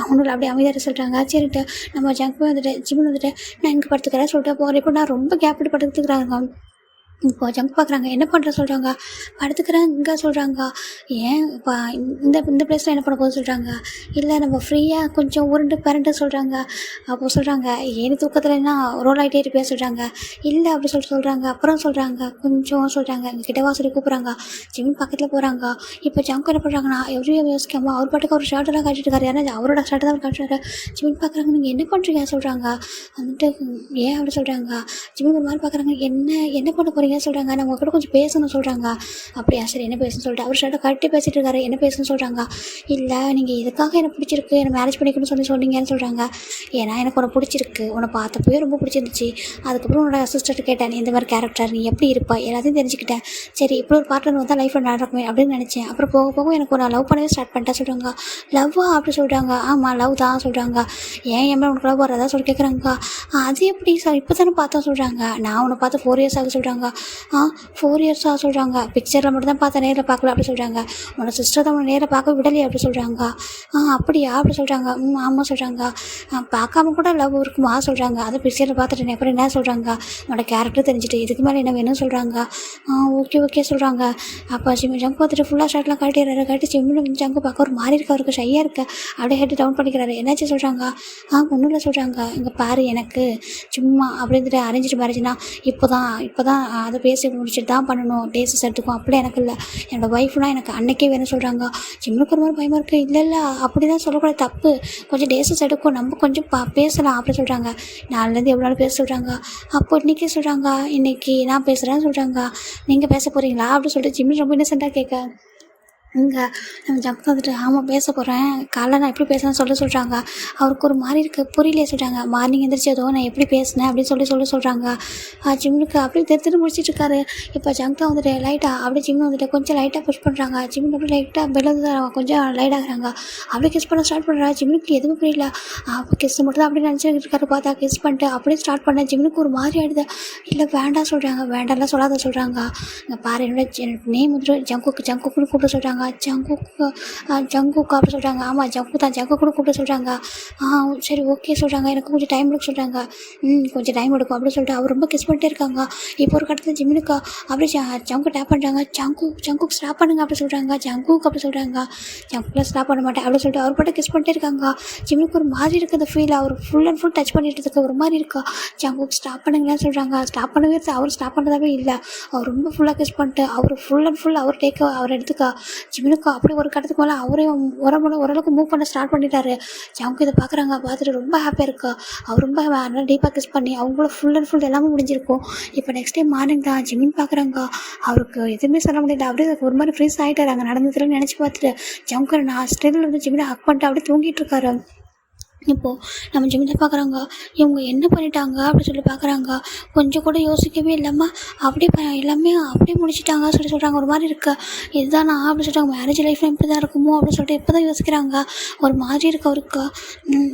ஒன்றும் அப்படியே அமைதியாக சொல்கிறாங்க. சரிட்டு நம்ம ஜங்க் வந்துட்டு ஜிமின் வந்துட்டு நான் இங்கே படுத்துக்கிறேன் சொல்லிட்டு போகிறேன். இப்போ நான் ரொம்ப கேப் விட்டு படுத்துக்கிறாங்க. இப்போ ஜங்க் பார்க்குறாங்க. என்ன பண்ணுற சொல்கிறாங்க. படுத்துக்கிறேன் இங்கே சொல்கிறாங்க. ஏன் இப்போ இந்த பிளேஸில் என்ன பண்ண போகுது சொல்கிறாங்க. இல்லை நம்ம ஃப்ரீயாக கொஞ்சம் உருண்டு பரண்டு சொல்கிறாங்க. அப்போ சொல்கிறாங்க ஏன் தூக்கத்தில் என்ன ரோல் ஆகிட்டே இருப்பியா சொல்கிறாங்க. இல்லை அப்படி சொல்கிறாங்க. அப்புறம் சொல்கிறாங்க கொஞ்சம் சொல்கிறாங்க. எங்கள் கிட்டவா சொல்லி கூப்பிட்றாங்க. ஜிமின் பக்கத்தில் போகிறாங்க. இப்போ ஜங்க் என்ன பண்ணுறாங்கன்னா எவ்வளோ யோசிக்காமல் அவர் பாட்டுக்கு அவர் ஷர்ட்டெல்லாம் காட்டிட்டு இருக்காரு. ஏன்னா அவரோட ஷர்ட்டை தான் காட்டுறாரு. ஜிமின் பார்க்குறாங்க. நீங்கள் என்ன பண்ணுறீங்க சொல்கிறாங்க. வந்துட்டு ஏன் அப்படி சொல்கிறாங்க. ஜிமின் ஒரு மாதிரி பார்க்குறாங்க. என்ன பண்ண போகிறீங்க சொல்கிறாங்க. நான் உங்கள்கிட்ட கொஞ்சம் பேசணும் சொல்கிறாங்க. அப்படியா சரி என்ன பேசணும்னு சொல்லிட்டு அவர் ஷர்ட்டை கட்டி பேசிகிட்டு இருக்காரு. என்ன பேசணும்னு சொல்கிறாங்க. இல்லை நீங்கள் இதுக்காக எனக்கு பிடிச்சிருக்கு, என்னை மேரேஜ் பண்ணிக்கணும்னு சொன்னீங்கன்னு சொல்கிறாங்க. ஏன்னா எனக்கு உன்னை பிடிச்சிருக்கு, உன்னை பார்த்தப்போயே ரொம்ப பிடிச்சிருந்துச்சு. அதுக்கப்புறம் உன்னோட அசிஸ்டன்ட் கேட்டேன் நீ இந்த மாதிரி கேரக்டர் நீ எப்படி இருப்பா எல்லாத்தையும் தெரிஞ்சுக்கிட்டேன். சரி இப்படி ஒரு பார்ட்னர் வந்தால் லைஃப்பில் நடக்குமே அப்படின்னு நினச்சேன். அப்புறம் போக போக எனக்கு நான் லவ் பண்ணவே ஸ்டார்ட் பண்ணிட்டேன் சொல்கிறாங்க. லவ்வா அப்படி சொல்கிறாங்க. ஆமாம் லவ் தான் சொல்கிறாங்க. ஏன் எம்மா உனக்கு லவ் வர்றதா சொல்லி கேட்குறாங்க. அது எப்படி சார் இப்போ தானே பார்த்தா சொல்கிறாங்க. நான் உன்னை பார்த்து 4 இயர்ஸ் ஆக சொல்கிறாங்க. 4 இயர்ஸாக சொல்கிறாங்க. பிக்சரில் மட்டும் தான் பார்த்தா நேரில் பார்க்கல அப்படி சொல்கிறாங்க. உன்னோட சிஸ்டர் தான் உன்னை நேரில் பார்க்க விடலையே அப்படி சொல்கிறாங்க. அப்படியா அப்படி சொல்கிறாங்க. ஆமாம் சொல்கிறாங்க. பார்க்காம கூட லவ் இருக்குமா சொல்கிறாங்க. அதை பிக்சரில் பார்த்துட்டு அப்புறம் என்ன சொல்கிறாங்க. உன்னோட கேரக்டர் தெரிஞ்சுட்டு இதுக்கு மேலே என்ன வேணும்னு சொல்கிறாங்க. ஓகே சொல்கிறாங்க. அப்போ ஜங்க் பார்த்துட்டு ஃபுல்லாக ஷர்ட்லாம் கட்டிடுறாரு. கட்டி ஜிம்மில் ஜங்கு பார்க்க ஒரு மாறி இருக்கு, அவருக்கு ஷையாக இருக்குது. அப்படியே ஹெட் டவுன் பண்ணிக்கிறாரு. என்னாச்சு சொல்கிறாங்க. ஒன்றும் இல்லை சொல்கிறாங்க. இங்கே பாரு எனக்கு சும்மா அப்படின்ட்டு அரேஞ்சிட்டு மேரேஜ்னா இப்போ தான் அதை பேசி முடிச்சுட்டு தான் பண்ணணும், டேஸஸ் எடுத்துக்கும் அப்படியே எனக்கு இல்லை, என்னோடய ஒய்ஃப்னால் எனக்கு அன்னைக்கே வேணும் சொல்கிறாங்க. ஜிம்முக்கு ஒரு மாதிரி பயமாக இருக்குது. இல்லை அப்படி தான் சொல்லக்கூடாது, தப்பு, கொஞ்சம் டேஸஸ் எடுக்கும், நம்ம கொஞ்சம் பேசலாம் அப்படி சொல்கிறாங்க. நாலுலேருந்து எவ்வளோ நாள் பேச சொல்கிறாங்க. அப்போ இன்றைக்கி சொல்கிறாங்க இன்றைக்கி நான் பேசுகிறேன்னு சொல்கிறாங்க. நீங்கள் பேச போகிறீங்களா அப்படி சொல்லிட்டு ஜிம்மி ரொம்ப இன்னசென்ட்டாக கேட்க இங்கே நம்ம ஜங்க் வந்துட்டு ஆமாம் பேச போகிறேன், காலைல நான் எப்படி பேசுகிறேன்னு சொல்கிறாங்க. அவருக்கு ஒரு மாதிரி இருக்குது, புரியலையே சொல்கிறாங்க. மார்னிங் எந்திரிச்சதோ நான் எப்படி பேசினேன் அப்படின்னு சொல்கிறாங்க. ஜிம்முக்கு அப்படியே திருத்திட்டு முடிச்சிட்ருக்காரு. இப்போ ஜங்க் தான் வந்துட்டு லைட்டாக அப்படியே ஜிம்மு வந்துட்டு கொஞ்சம் லைட்டாக புஷ் பண்ணுறாங்க. ஜிம்மு அப்படியே லைட்டாக பெல்லு கொஞ்சம் லைட் ஆகுறாங்க. அப்படியே கிஸ் பண்ண ஸ்டார்ட் பண்ணுறாங்க. ஜிம்முக்கு எதுவும் புரியல. அப்போ கிஸ் மட்டும் தான் அப்படியே நினச்சிட்டு இருக்காரு. பார்த்தா கிஸ் பண்ணிட்டு அப்படியே ஸ்டார்ட் பண்ணேன். ஜிம்முக்கு ஒரு மாதிரி ஆகிடுது. இல்லை வேண்டாம் சொல்கிறாங்க. வேண்டாம்லாம் சொல்லாத சொல்கிறாங்க. இங்கே பாரு என்னோட நேம் வந்துட்டு ஜங்குக்குன்னு கூப்பிட சொல்கிறாங்க. சொல்கிறாங்க. ஜங்குக்கா அப்படி சொல்கிறாங்க. ஆமாம் ஜங்கு தான், ஜங்கு கூட கூப்பிட சொல்கிறாங்க. சரி ஓகே சொல்கிறாங்க. எனக்கு கொஞ்சம் டைம் எடுக்க சொல்கிறாங்க. கொஞ்சம் டைம் எடுக்கும் அப்படின்னு சொல்லிட்டு அவர் ரொம்ப கிஸ் பண்ணிட்டே இருக்காங்க. இப்போ ஒரு கட்டத்தில் ஜிமினுக்கா அப்படியே ஜங்கு டேப் பண்ணுறாங்க. ஜங்குக்கு ஸ்டாப் பண்ணுங்க அப்படி சொல்கிறாங்க. ஜங்குக்கு அப்படி சொல்கிறாங்க. ஜங்குக்குலாம் ஸ்டாப் பண்ண மாட்டேன் அப்படின்னு சொல்லிட்டு அவர் பாட்டு கிஸ் பண்ணிட்டே இருக்காங்க. ஜிமினுக்கு ஒரு மாதிரி இருக்குது அந்த ஃபீல். அவர் ஃபுல் அண்ட் ஃபுல் டச் பண்ணிட்டு இருக்க ஒரு மாதிரி இருக்கா. ஜங்குக்கு ஸ்டாப் பண்ணுங்கன்னு சொல்கிறாங்க. ஸ்டாப் பண்ணவே அவர் ஸ்டாப் பண்ணுறதாவே இல்லை. அவர் ரொம்ப ஃபுல்லாக கிஸ் பண்ணிட்டு அவர் ஃபுல் அண்ட் ஃபுல் அவர் அவர் எடுத்துக்கா. ஜிமினுக்கா அப்படி ஒரு கட்டத்துக்கு மேலே அவரே ஓரளவுக்கு மூவ் பண்ண ஸ்டார்ட் பண்ணிட்டாரு. ஜங்கு இதை பார்க்குறாங்க. பார்த்துட்டு ரொம்ப ஹாப்பியாக இருக்கா. அவர் ரொம்ப நல்லா டீப்பாக கிஸ் பண்ணி அவங்கள ஃபுல் அண்ட் ஃபுல் எல்லாமே முடிஞ்சிருக்கும். இப்போ நெக்ஸ்ட் டே மார்னிங் தான் ஜிமின் பார்க்குறாங்க. அவருக்கு எதுவுமே சொல்ல முடியல. அப்படியே ஒரு மாதிரி ஃப்ரீஸ் ஆகிட்டார். அங்கே நடந்ததுன்னு நினச்சி பார்த்துட்டு ஜங்கு நான் ஸ்டில் வந்து ஜிமினை ஹக் பண்ணிட்டு அப்படியே தூங்கிட்டு இருக்காரு. இப்போது நம்ம ஜிமினை பார்க்குறாங்க. இவங்க என்ன பண்ணிட்டாங்க அப்படின்னு சொல்லி பார்க்குறாங்க. கொஞ்சம் கூட யோசிக்கவே இல்லாமல் அப்படியே எல்லாமே அப்படியே முடிச்சிட்டாங்க சொல்கிறாங்க. ஒரு மாதிரி இருக்குது. இதுதான் நான் அப்படின்னு சொல்லிட்டாங்க. மேரேஜ் லைஃப்பில் இப்படி தான் இருக்குமோ அப்படின்னு சொல்லிட்டு இப்போ தான் யோசிக்கிறாங்க. ஒரு மாதிரி இருக்கு அவருக்கு.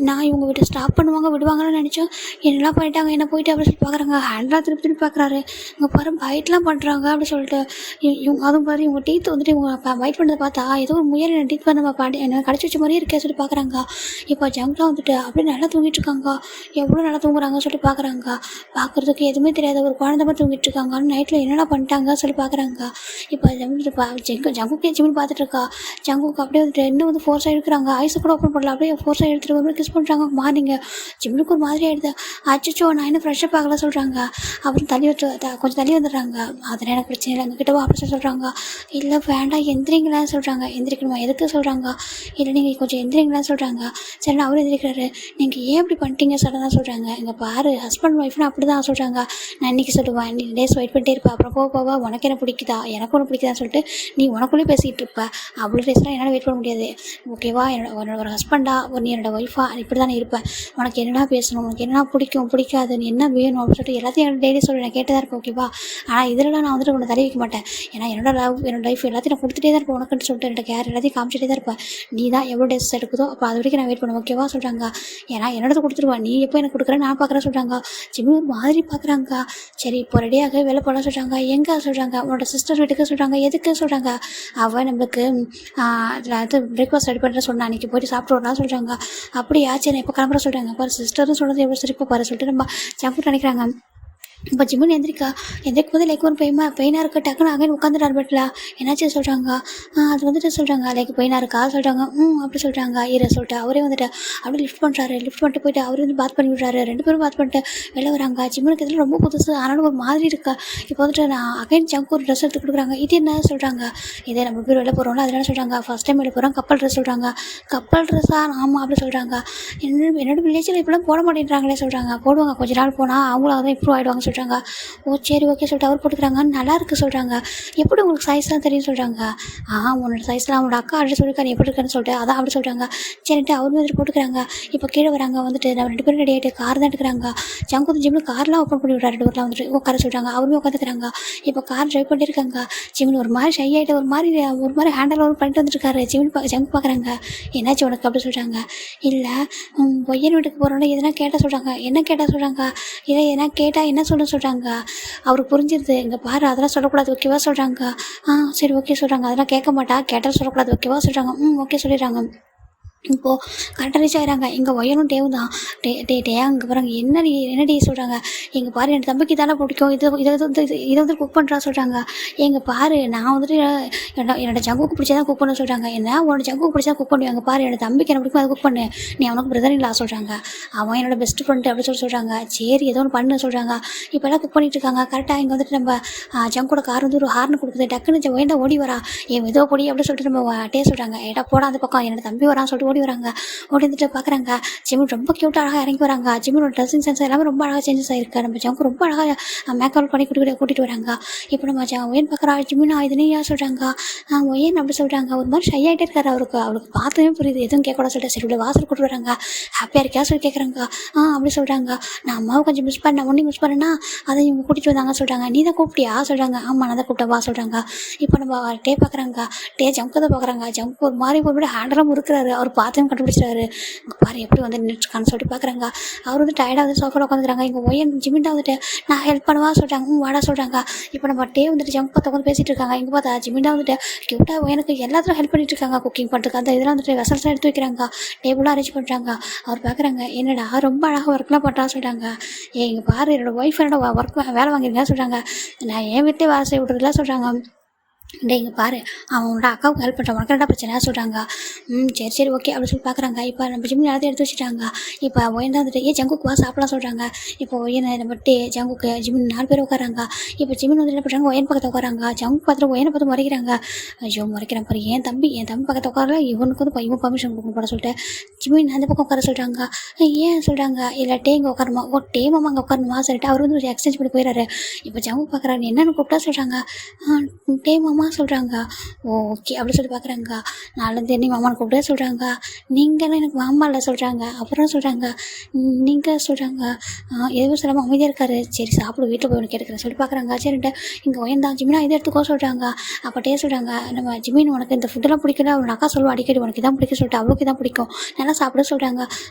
நான் இவங்க வீட்டை ஸ்டாப் பண்ணுவாங்க விடுவாங்கன்னு நினச்சோம். என்னெல்லாம் பண்ணிட்டாங்க என்ன போயிட்டு அப்படின்னு சொல்லி பார்க்குறாங்க. ஹேண்ட்லாம் திருப்பி பார்க்குறாரு. இங்கே பாரு பைட்லாம் பண்ணுறாங்க அப்படின்னு சொல்லிட்டு இவங்க அதுவும் பாரு இவங்க டீத் வந்துட்டு இவங்க பைட் பண்ணதை பார்த்தா ஏதோ ஒரு முயல் என்ன டீத் பண்ண என்ன கடிச்சு வச்ச மாதிரியே இருக்கே சொல்லி பார்க்குறாங்க. இப்போ ஜங்க்லாம் அப்படியே நல்லா தூங்கிட்டு இருக்காங்க. எவ்வளோ நல்லா தூங்குறாங்கன்னு சொல்லி பார்க்குறாங்க. பார்க்குறதுக்கு எதுவுமே தெரியாத ஒரு குழந்தை மாதிரி தூங்கிட்டு இருக்காங்க. நைட்டில் என்னென்ன பண்ணிட்டாங்க சொல்லி பார்க்குறாங்க. இப்போ ஜங்குக்கே ஜிமின் பார்த்துட்டு இருக்கா. ஜங்குக்கு அப்படியே வந்துட்டு இன்னும் வந்து ஃபோர்ஸாக எடுக்கிறாங்க. ஐஸை கூட ஓப்பன் பண்ணல. அப்படியே ஃபோர்ஸாக எடுத்துகிட்டு ஒரு கிஸ் பண்ணுறாங்க. மார்னிங்க ஜிமினுக்கு ஒரு மாதிரி ஆகிடுது. அச்சோ நான் இன்னும் ஃப்ரெஷ்ஷாக பார்க்கல சொல்கிறாங்க. அப்புறம் கொஞ்சம் தள்ளி வந்துடுறாங்க. அதெல்லாம் எனக்கு பிரச்சனை இல்லை எங்ககிட்ட ஆப்ரேஷன் சொல்கிறாங்க. இல்லை வேண்டாம் எந்திரிங்களான்னு சொல்கிறாங்க. எந்திரிக்கணுமா எதுக்கு சொல்கிறாங்க. இல்லை நீங்கள் கொஞ்சம் எந்திரிங்களான்னு சொல்கிறாங்க. சரி நான் அவரும் எந்திரிக்கிறாரு. நீங்கள் ஏன் இப்படி பண்ணிட்டீங்க சடனாக சொல்கிறாங்க. இங்கே பாரு ஹஸ்பண்ட் ஒய்ஃப்னு அப்படி தான் சொல்கிறாங்க. நான் இன்றைக்கி சொல்லுவேன் நீ டேஸ் வெயிட் பண்ணிட்டே இருப்பேன். அப்புறம் போவா உனக்கு என்ன பிடிக்குதா எனக்கு ஒன்று பிடிக்குதான்னு சொல்லிட்டு நீ உனக்குள்ளே பேசிகிட்டு இருப்ப. அவ்வளோ டேஸ்லாம் என்னால் வெயிட் பண்ண முடியாது. ஓகேவா என்னோட ஒரு ஹஸ்பண்டா நீ என்னோட ஒய்ஃபா இப்படி தானே இருப்பேன். உனக்கு என்னென்னா பேசணும் உனக்கு என்ன பிடிக்கும் பிடிக்காது நீ என்ன வேணும் அப்படின்னு சொல்லிட்டு எல்லாத்தையும் டெய்லி சொல்லி நான் கேட்டு தான் இருப்பேன். ஓகேவா ஆனால் இதெல்லாம் நான் வந்துட்டு உன்னை தள்ளி வைக்க மாட்டேன். ஏன்னா என்னோட லைஃப் எல்லாத்தையும் நான் கொடுத்துட்டே தான் இருப்பேன் உனக்குன்னு சொல்லிட்டு என்னோட கேர் எல்லாத்தையும் காமிச்சிட்டே தான் இருப்பேன். நீ தான் எவ்வளோ டேஸ் எடுக்குதோ அப்போ அது வரைக்கும் நான் வெயிட் பண்ணுவேன். ஓகேவா சொல்கிறாங்க. ஏன்னா என்னோட கொடுத்துருவேன் நீ எப்போ எனக்கு கொடுக்குறேன் நான் பார்க்குறேன் சொல்கிறாங்க. ஜிம்மி ஒரு மாதிரி பார்க்குறாங்க. சரி இப்போ ரெடியாக வெளில போகலாம் சொல்கிறாங்க. எங்கே சொல்கிறாங்க. உன்னோட சிஸ்டர் வீட்டுக்கு சொல்கிறாங்க. எதுக்கு சொல்கிறாங்க. அவள் நம்மளுக்கு அது பிரேக்ஃபாஸ்ட் ரெடி பண்ணுற சொன்னா அன்றைக்கி போய்ட்டு சாப்பிட்டு வரலாம் சொல்கிறாங்க. அப்படியா சரி இப்போ கிளம்புற சொல்கிறாங்க. பாரு சிஸ்டர்னு சொல்கிறது எவ்வளோ சிரிப்பா பாரு சொல்லிட்டு நம்ம ஜம்ப் நினைக்கிறாங்க. இப்போ ஜிம்முன்னு எந்திரிக்கும் போது லைக் ஒரு பெயினாக இருக்குது. டக்குன்னு அங்கே உட்காந்துட்டார் பெட்டில். என்னாச்சு சொல்கிறாங்க. அது வந்துட்டு சொல்கிறாங்க லைக் பெயினாக இருக்கா சொல்கிறாங்க. அப்படி சொல்கிறாங்க. சொல்லிட்டு அவரே வந்துட்டு அப்படியே லிஃப்ட் பண்ணுறாரு. லிஃப்ட் பண்ணிட்டு போயிட்டு அவரே வந்து பாத் பண்ணி விட்றாரு. 2 பேரும் பாத் பண்ணிட்டு வெளில வராங்க. ஜிம்முனுக்கு இதில் ரொம்ப புதுசு ஆனாலும் ஒரு மாதிரி இருக்கா. இப்போ வந்துட்டு நான் அகைன் ஜங்க் ஒரு ட்ரெஸ் எடுத்து கொடுக்குறாங்க. இது என்ன சொல்கிறாங்க. இதே நம்ம பேர் வெளில போகிறோம்ல அதனால சொல்கிறாங்க. ஃபஸ்ட் டைம் வெளில போகிறோம் கப்பல் ட்ரெஸ் சொல்கிறாங்க. கப்பல் ட்ரெஸ்ஸா ஆமாம் அப்படி சொல்கிறாங்க. என்னோட வில்லேஜில் இப்போலாம் போட மாட்டேன்றாங்களே சொல்கிறாங்க. போடுவாங்க கொஞ்ச நாள் போனால் அவங்களும் அதான் இம்ப்ரூவ் ஆகிடுவாங்க சொல்கிறாங்க. ஓ சரி ஓகே சொல்லிட்டு அவர் போட்டுக்கிறாங்க. நல்லா இருக்குது சொல்கிறாங்க. எப்படி உங்களுக்கு சைஸ்லாம் தெரியும் சொல்கிறாங்க. உன்னோட சைஸ்லாம் அவனோட அக்கா அப்படி சொல்லியிருக்கா நீ எப்படி இருக்கான்னு சொல்லிட்டு அதான் அப்படி சொல்கிறாங்க. சரிட்டு அவர் வந்துட்டு போட்டுக்கிறாங்க. இப்போ கீழே வராங்க. வந்துட்டு நம்ம 2 பேரும் ரெடி ஆகிட்டு கார் தான் எடுக்கிறாங்க. ஜங்கு ஜிம்மில் கார்லாம் ஓப்பன் பண்ணி விட்றாரு. டோர்லாம் வந்துட்டு உட்கார சொல்கிறாங்க. அவருமே உட்காந்துக்கிறாங்க. இப்போ கார் ட்ரைவ் பண்ணியிருக்காங்க. ஜிம்மில் ஒரு மாதிரி ஷை ஆகிட்டு ஒரு மாதிரி ஹேண்டில் ஓவர் பண்ணிட்டு வந்துட்டுருக்காரு. ஜங்கு பார்க்குறாங்க. என்னாச்சு உனக்கு அப்படி சொல்கிறாங்க. இல்லை பொய்யன் வீட்டுக்கு போகிறோன்னா எதனா கேட்டால் சொல்கிறாங்க. என்ன கேட்டால் சொல்கிறாங்க. இல்லை எதனா கேட்டால் என்ன சொல்கிறாங்க. அவருக்கு புரிஞ்சிருது. இங்கே பாரு அதெல்லாம் சொல்லக்கூடாது ஓகேவா சொல்கிறாங்க. சரி ஓகே சொல்கிறாங்க. அதெல்லாம் கேட்க மாட்டா கேட்டால் சொல்லக்கூடாது ஓகேவா சொல்கிறாங்க. ஓகே சொல்லிடுறாங்க. இப்போது கரெக்டாக ரீச் ஆகிறாங்க. எங்கள் ஒய்யனும் டேவும் தான். டே அங்கே பாருங்க என்னடி சொல்கிறாங்க. எங்கள் பாரு என் தம்பிக்கு தானே பிடிக்கும். இதை வந்து குக் பண்ணுறா சொல்கிறாங்க. எங்கள் பாரு நான் வந்துட்டு என்னோட ஜங்குக்கு பிடிச்சதான் குக் பண்ண சொல்கிறாங்க. என்ன உன்னோட ஜங்குக்கு பிடிச்சா குக் பண்ணுவேன். எங்கள் பாரு என்னோட தம்பிக்கு என்ன பிடிக்கும் அதை குக் பண்ணு. நீ அவனுக்கு பிரதர் இல்லா சொல்கிறாங்க. அவன் என்னோட பெஸ்ட் ஃப்ரெண்டு அப்படி சொல்கிறாங்க. சரி ஏதோ ஒன்று பண்ணு சொல்கிறாங்க. இப்போல்லாம் குக் பண்ணிட்டு இருக்காங்க. கரெக்டாக இங்கே வந்துட்டு நம்ம ஜங்கோட கார் வந்து ஒரு ஹார்ன் கொடுக்குது. டக்குன்னு வேண்டா ஓடி வரா. ஏதோ பொடி அப்படி சொல்லிட்டு நம்ம டே சொல்கிறாங்க. ஏடா போடா அந்த பக்கம் என்னோட தம்பி வரான்னு சொல்லிட்டு ஓடி வராங்க. ஓடி வந்துட்டு பார்க்குறாங்க. ஜிமின் ரொம்ப க்யூட்டாக அழகாக இறங்கி வராங்க. ஜிமினோட ட்ரெஸ்ஸிங் சென்ஸ் எல்லாமே ரொம்ப அழகாக சேஞ்சஸ் ஆகிருக்கு. நம்ம ஜங்கு ரொம்ப அழகாக மேக்கப் பண்ணி கூட்டிகிட்டு வராங்க. இப்போ நம்ம ஒயன் பார்க்குறா. ஜிமினா இது நீயா சொல்கிறாங்க. ஒயன் அப்படி சொல்கிறாங்க. ஒரு மாதிரி ஷை ஆகிட்டே இருக்காரு. அவளுக்கு பார்த்தவே புரியுது. எதுவும் கேட்கக்கூடாது சொல்லிட்டு சரி இவ்வளோ வாசல் கூட்டு வராங்க. ஹாப்பியாக இருக்கியா சொல்லி கேட்குறாங்க. அப்படி சொல்கிறாங்க. நான் அம்மாவை கொஞ்சம் மிஸ் பண்ணேன். ஒன்றையும் மிஸ் பண்ணேன்னா அதை இவங்க கூட்டிகிட்டு வந்தாங்க சொல்கிறாங்க. நீ தான் கூப்பிட்டியா சொல்கிறாங்க. ஆமாம் நான் தான் கூப்பிட்டேன் வா சொல்கிறாங்க. இப்போ நம்ம டே பார்க்குறாங்க. ஜங்கு தான் பார்க்குறாங்க. ஜங்கு ஒரு மாதிரி ஹேண்டெல்லாம் இருக்கிறாரு. அவர் பார்த்துன்னு கண்டுபிடிச்சிட்டாரு. இங்கே பாரு எப்படி வந்து நின்றுட்டுருக்கான்னு சொல்லிட்டு பார்க்குறாங்க. அவர் வந்து டயர்டாக வந்து சோஃபாவில் உட்காந்துக்கிறாங்க. இங்கே ஒயன் ஜிமின் தான் வந்துட்டு நான் ஹெல்ப் பண்ணுவா சொல்கிறாங்க. வாடா சொல்கிறாங்க. இப்போ நம்ம டே வந்துட்டு ஜங்க் பார்த்து உட்காந்து பேசிகிட்டு இருக்காங்க. இங்கே பார்த்தா ஜிமின் தான் வந்துட்டு க்யூட்டாக எனக்கு எல்லாத்துலையும் ஹெல்ப் பண்ணிட்டு இருக்காங்க. குக்கிங் பண்ணுறதுக்கு அந்த இதெல்லாம் வந்துட்டு வெசல்ஸ்லாம் எடுத்து வைக்கிறாங்க. டேபிளாக அரேஞ்ச் பண்ணுறாங்க. அவர் பார்க்குறாங்க என்னடா ரொம்ப அழகாக ஒர்க்லாம் பண்ணுறான்னு சொல்கிறாங்க. இங்கே பாரு என்னோடய ஒய்ஃப் என்னோட ஒர்க் வேலை வாங்கியிருக்கேன் சொல்கிறாங்க. நான் என் வீட்டிலே வேலை செய்ய விட்றதுலாம் சொல்கிறாங்க. இங்கே பாரு அவனோட அக்காவுக்கு ஹெல்ப் பண்ணுறான், உனக்கு என்ன பிரச்சனை சொல்கிறாங்க. சரி சரி ஓகே அப்படின்னு சொல்லி பார்க்குறாங்க. இப்போ நம்ம ஜிம்மின் எல்லாத்தையும் எடுத்து வச்சுட்டாங்க. இப்போ ஒயன் தான் வந்துட்டு ஜங்குக்கு வா சாப்பிடலாம் சொல்கிறாங்க. இப்போ ஒயன் நம்ம ஜங்குக்கு ஜிம்மின் 4 பேர் உட்காராங்க. இப்போ ஜிம்மின் வந்து என்ன பண்ணுறாங்க, ஒயன் பக்கத்தில் உட்காராங்க. ஜங்கு பார்த்துட்டு ஒயனை பார்த்து முறைக்கிறாங்க. ஐயோ முறைக்கிறேன் பாரு என் தம்பி பக்கத்தில் உட்காரல, இவனுக்கு வந்து இவன் பர்மிஷன் கொடுக்கணும் போட சொல்லிட்டு ஜிம்மின் அந்த பக்கம் உட்கார சொல்கிறாங்க. ஏன் சொல்கிறாங்க, இல்லை டே இங்கே உட்காரமா, டே மாமா அங்கே உட்காரணுமா சொல்லிட்டு அவர் வந்து ஒரு எக்ஸ்சேஞ்ச் பண்ணி போயிடாரு. இப்போ ஜங்கு பார்க்குறாரு என்னென்னு கூப்பிட்டா சொல்கிறாங்க. டே மாமா சொல்கிறாங்க. ஓகே அப்படி சொல்லி பார்க்குறாங்க. நாலேருந்து என்ன மாமான்னு கூப்பிட்டு சொல்கிறாங்க. நீங்களும் எனக்கு மாமா இல்லை சொல்கிறாங்க. அப்புறம் சொல்கிறாங்க நீங்கள் சொல்கிறாங்க. எதுவும் சொல்லாமல் அமைதியாக இருக்காரு. சரி சாப்பிடு வீட்டில் போய் ஒன்று கேட்டுக்கிறேன் சொல்லி பார்க்குறாங்க. சரின்ட்டு இங்கே ஒயந்தான் ஜிமினா இதை எடுத்துக்கோ சொல்கிறாங்க. அப்போட்டே சொல்கிறாங்க நம்ம ஜிமின் உனக்கு இந்த ஃபுட்டெல்லாம் பிடிக்கல, அவன் அக்கா சொல்லுவா அடிக்கடி உனக்கு இதான் பிடிக்கும் சொல்லிட்டு அவளுக்கு இதான் பிடிக்கும் நல்லா சாப்பிட சொல்கிறாங்க.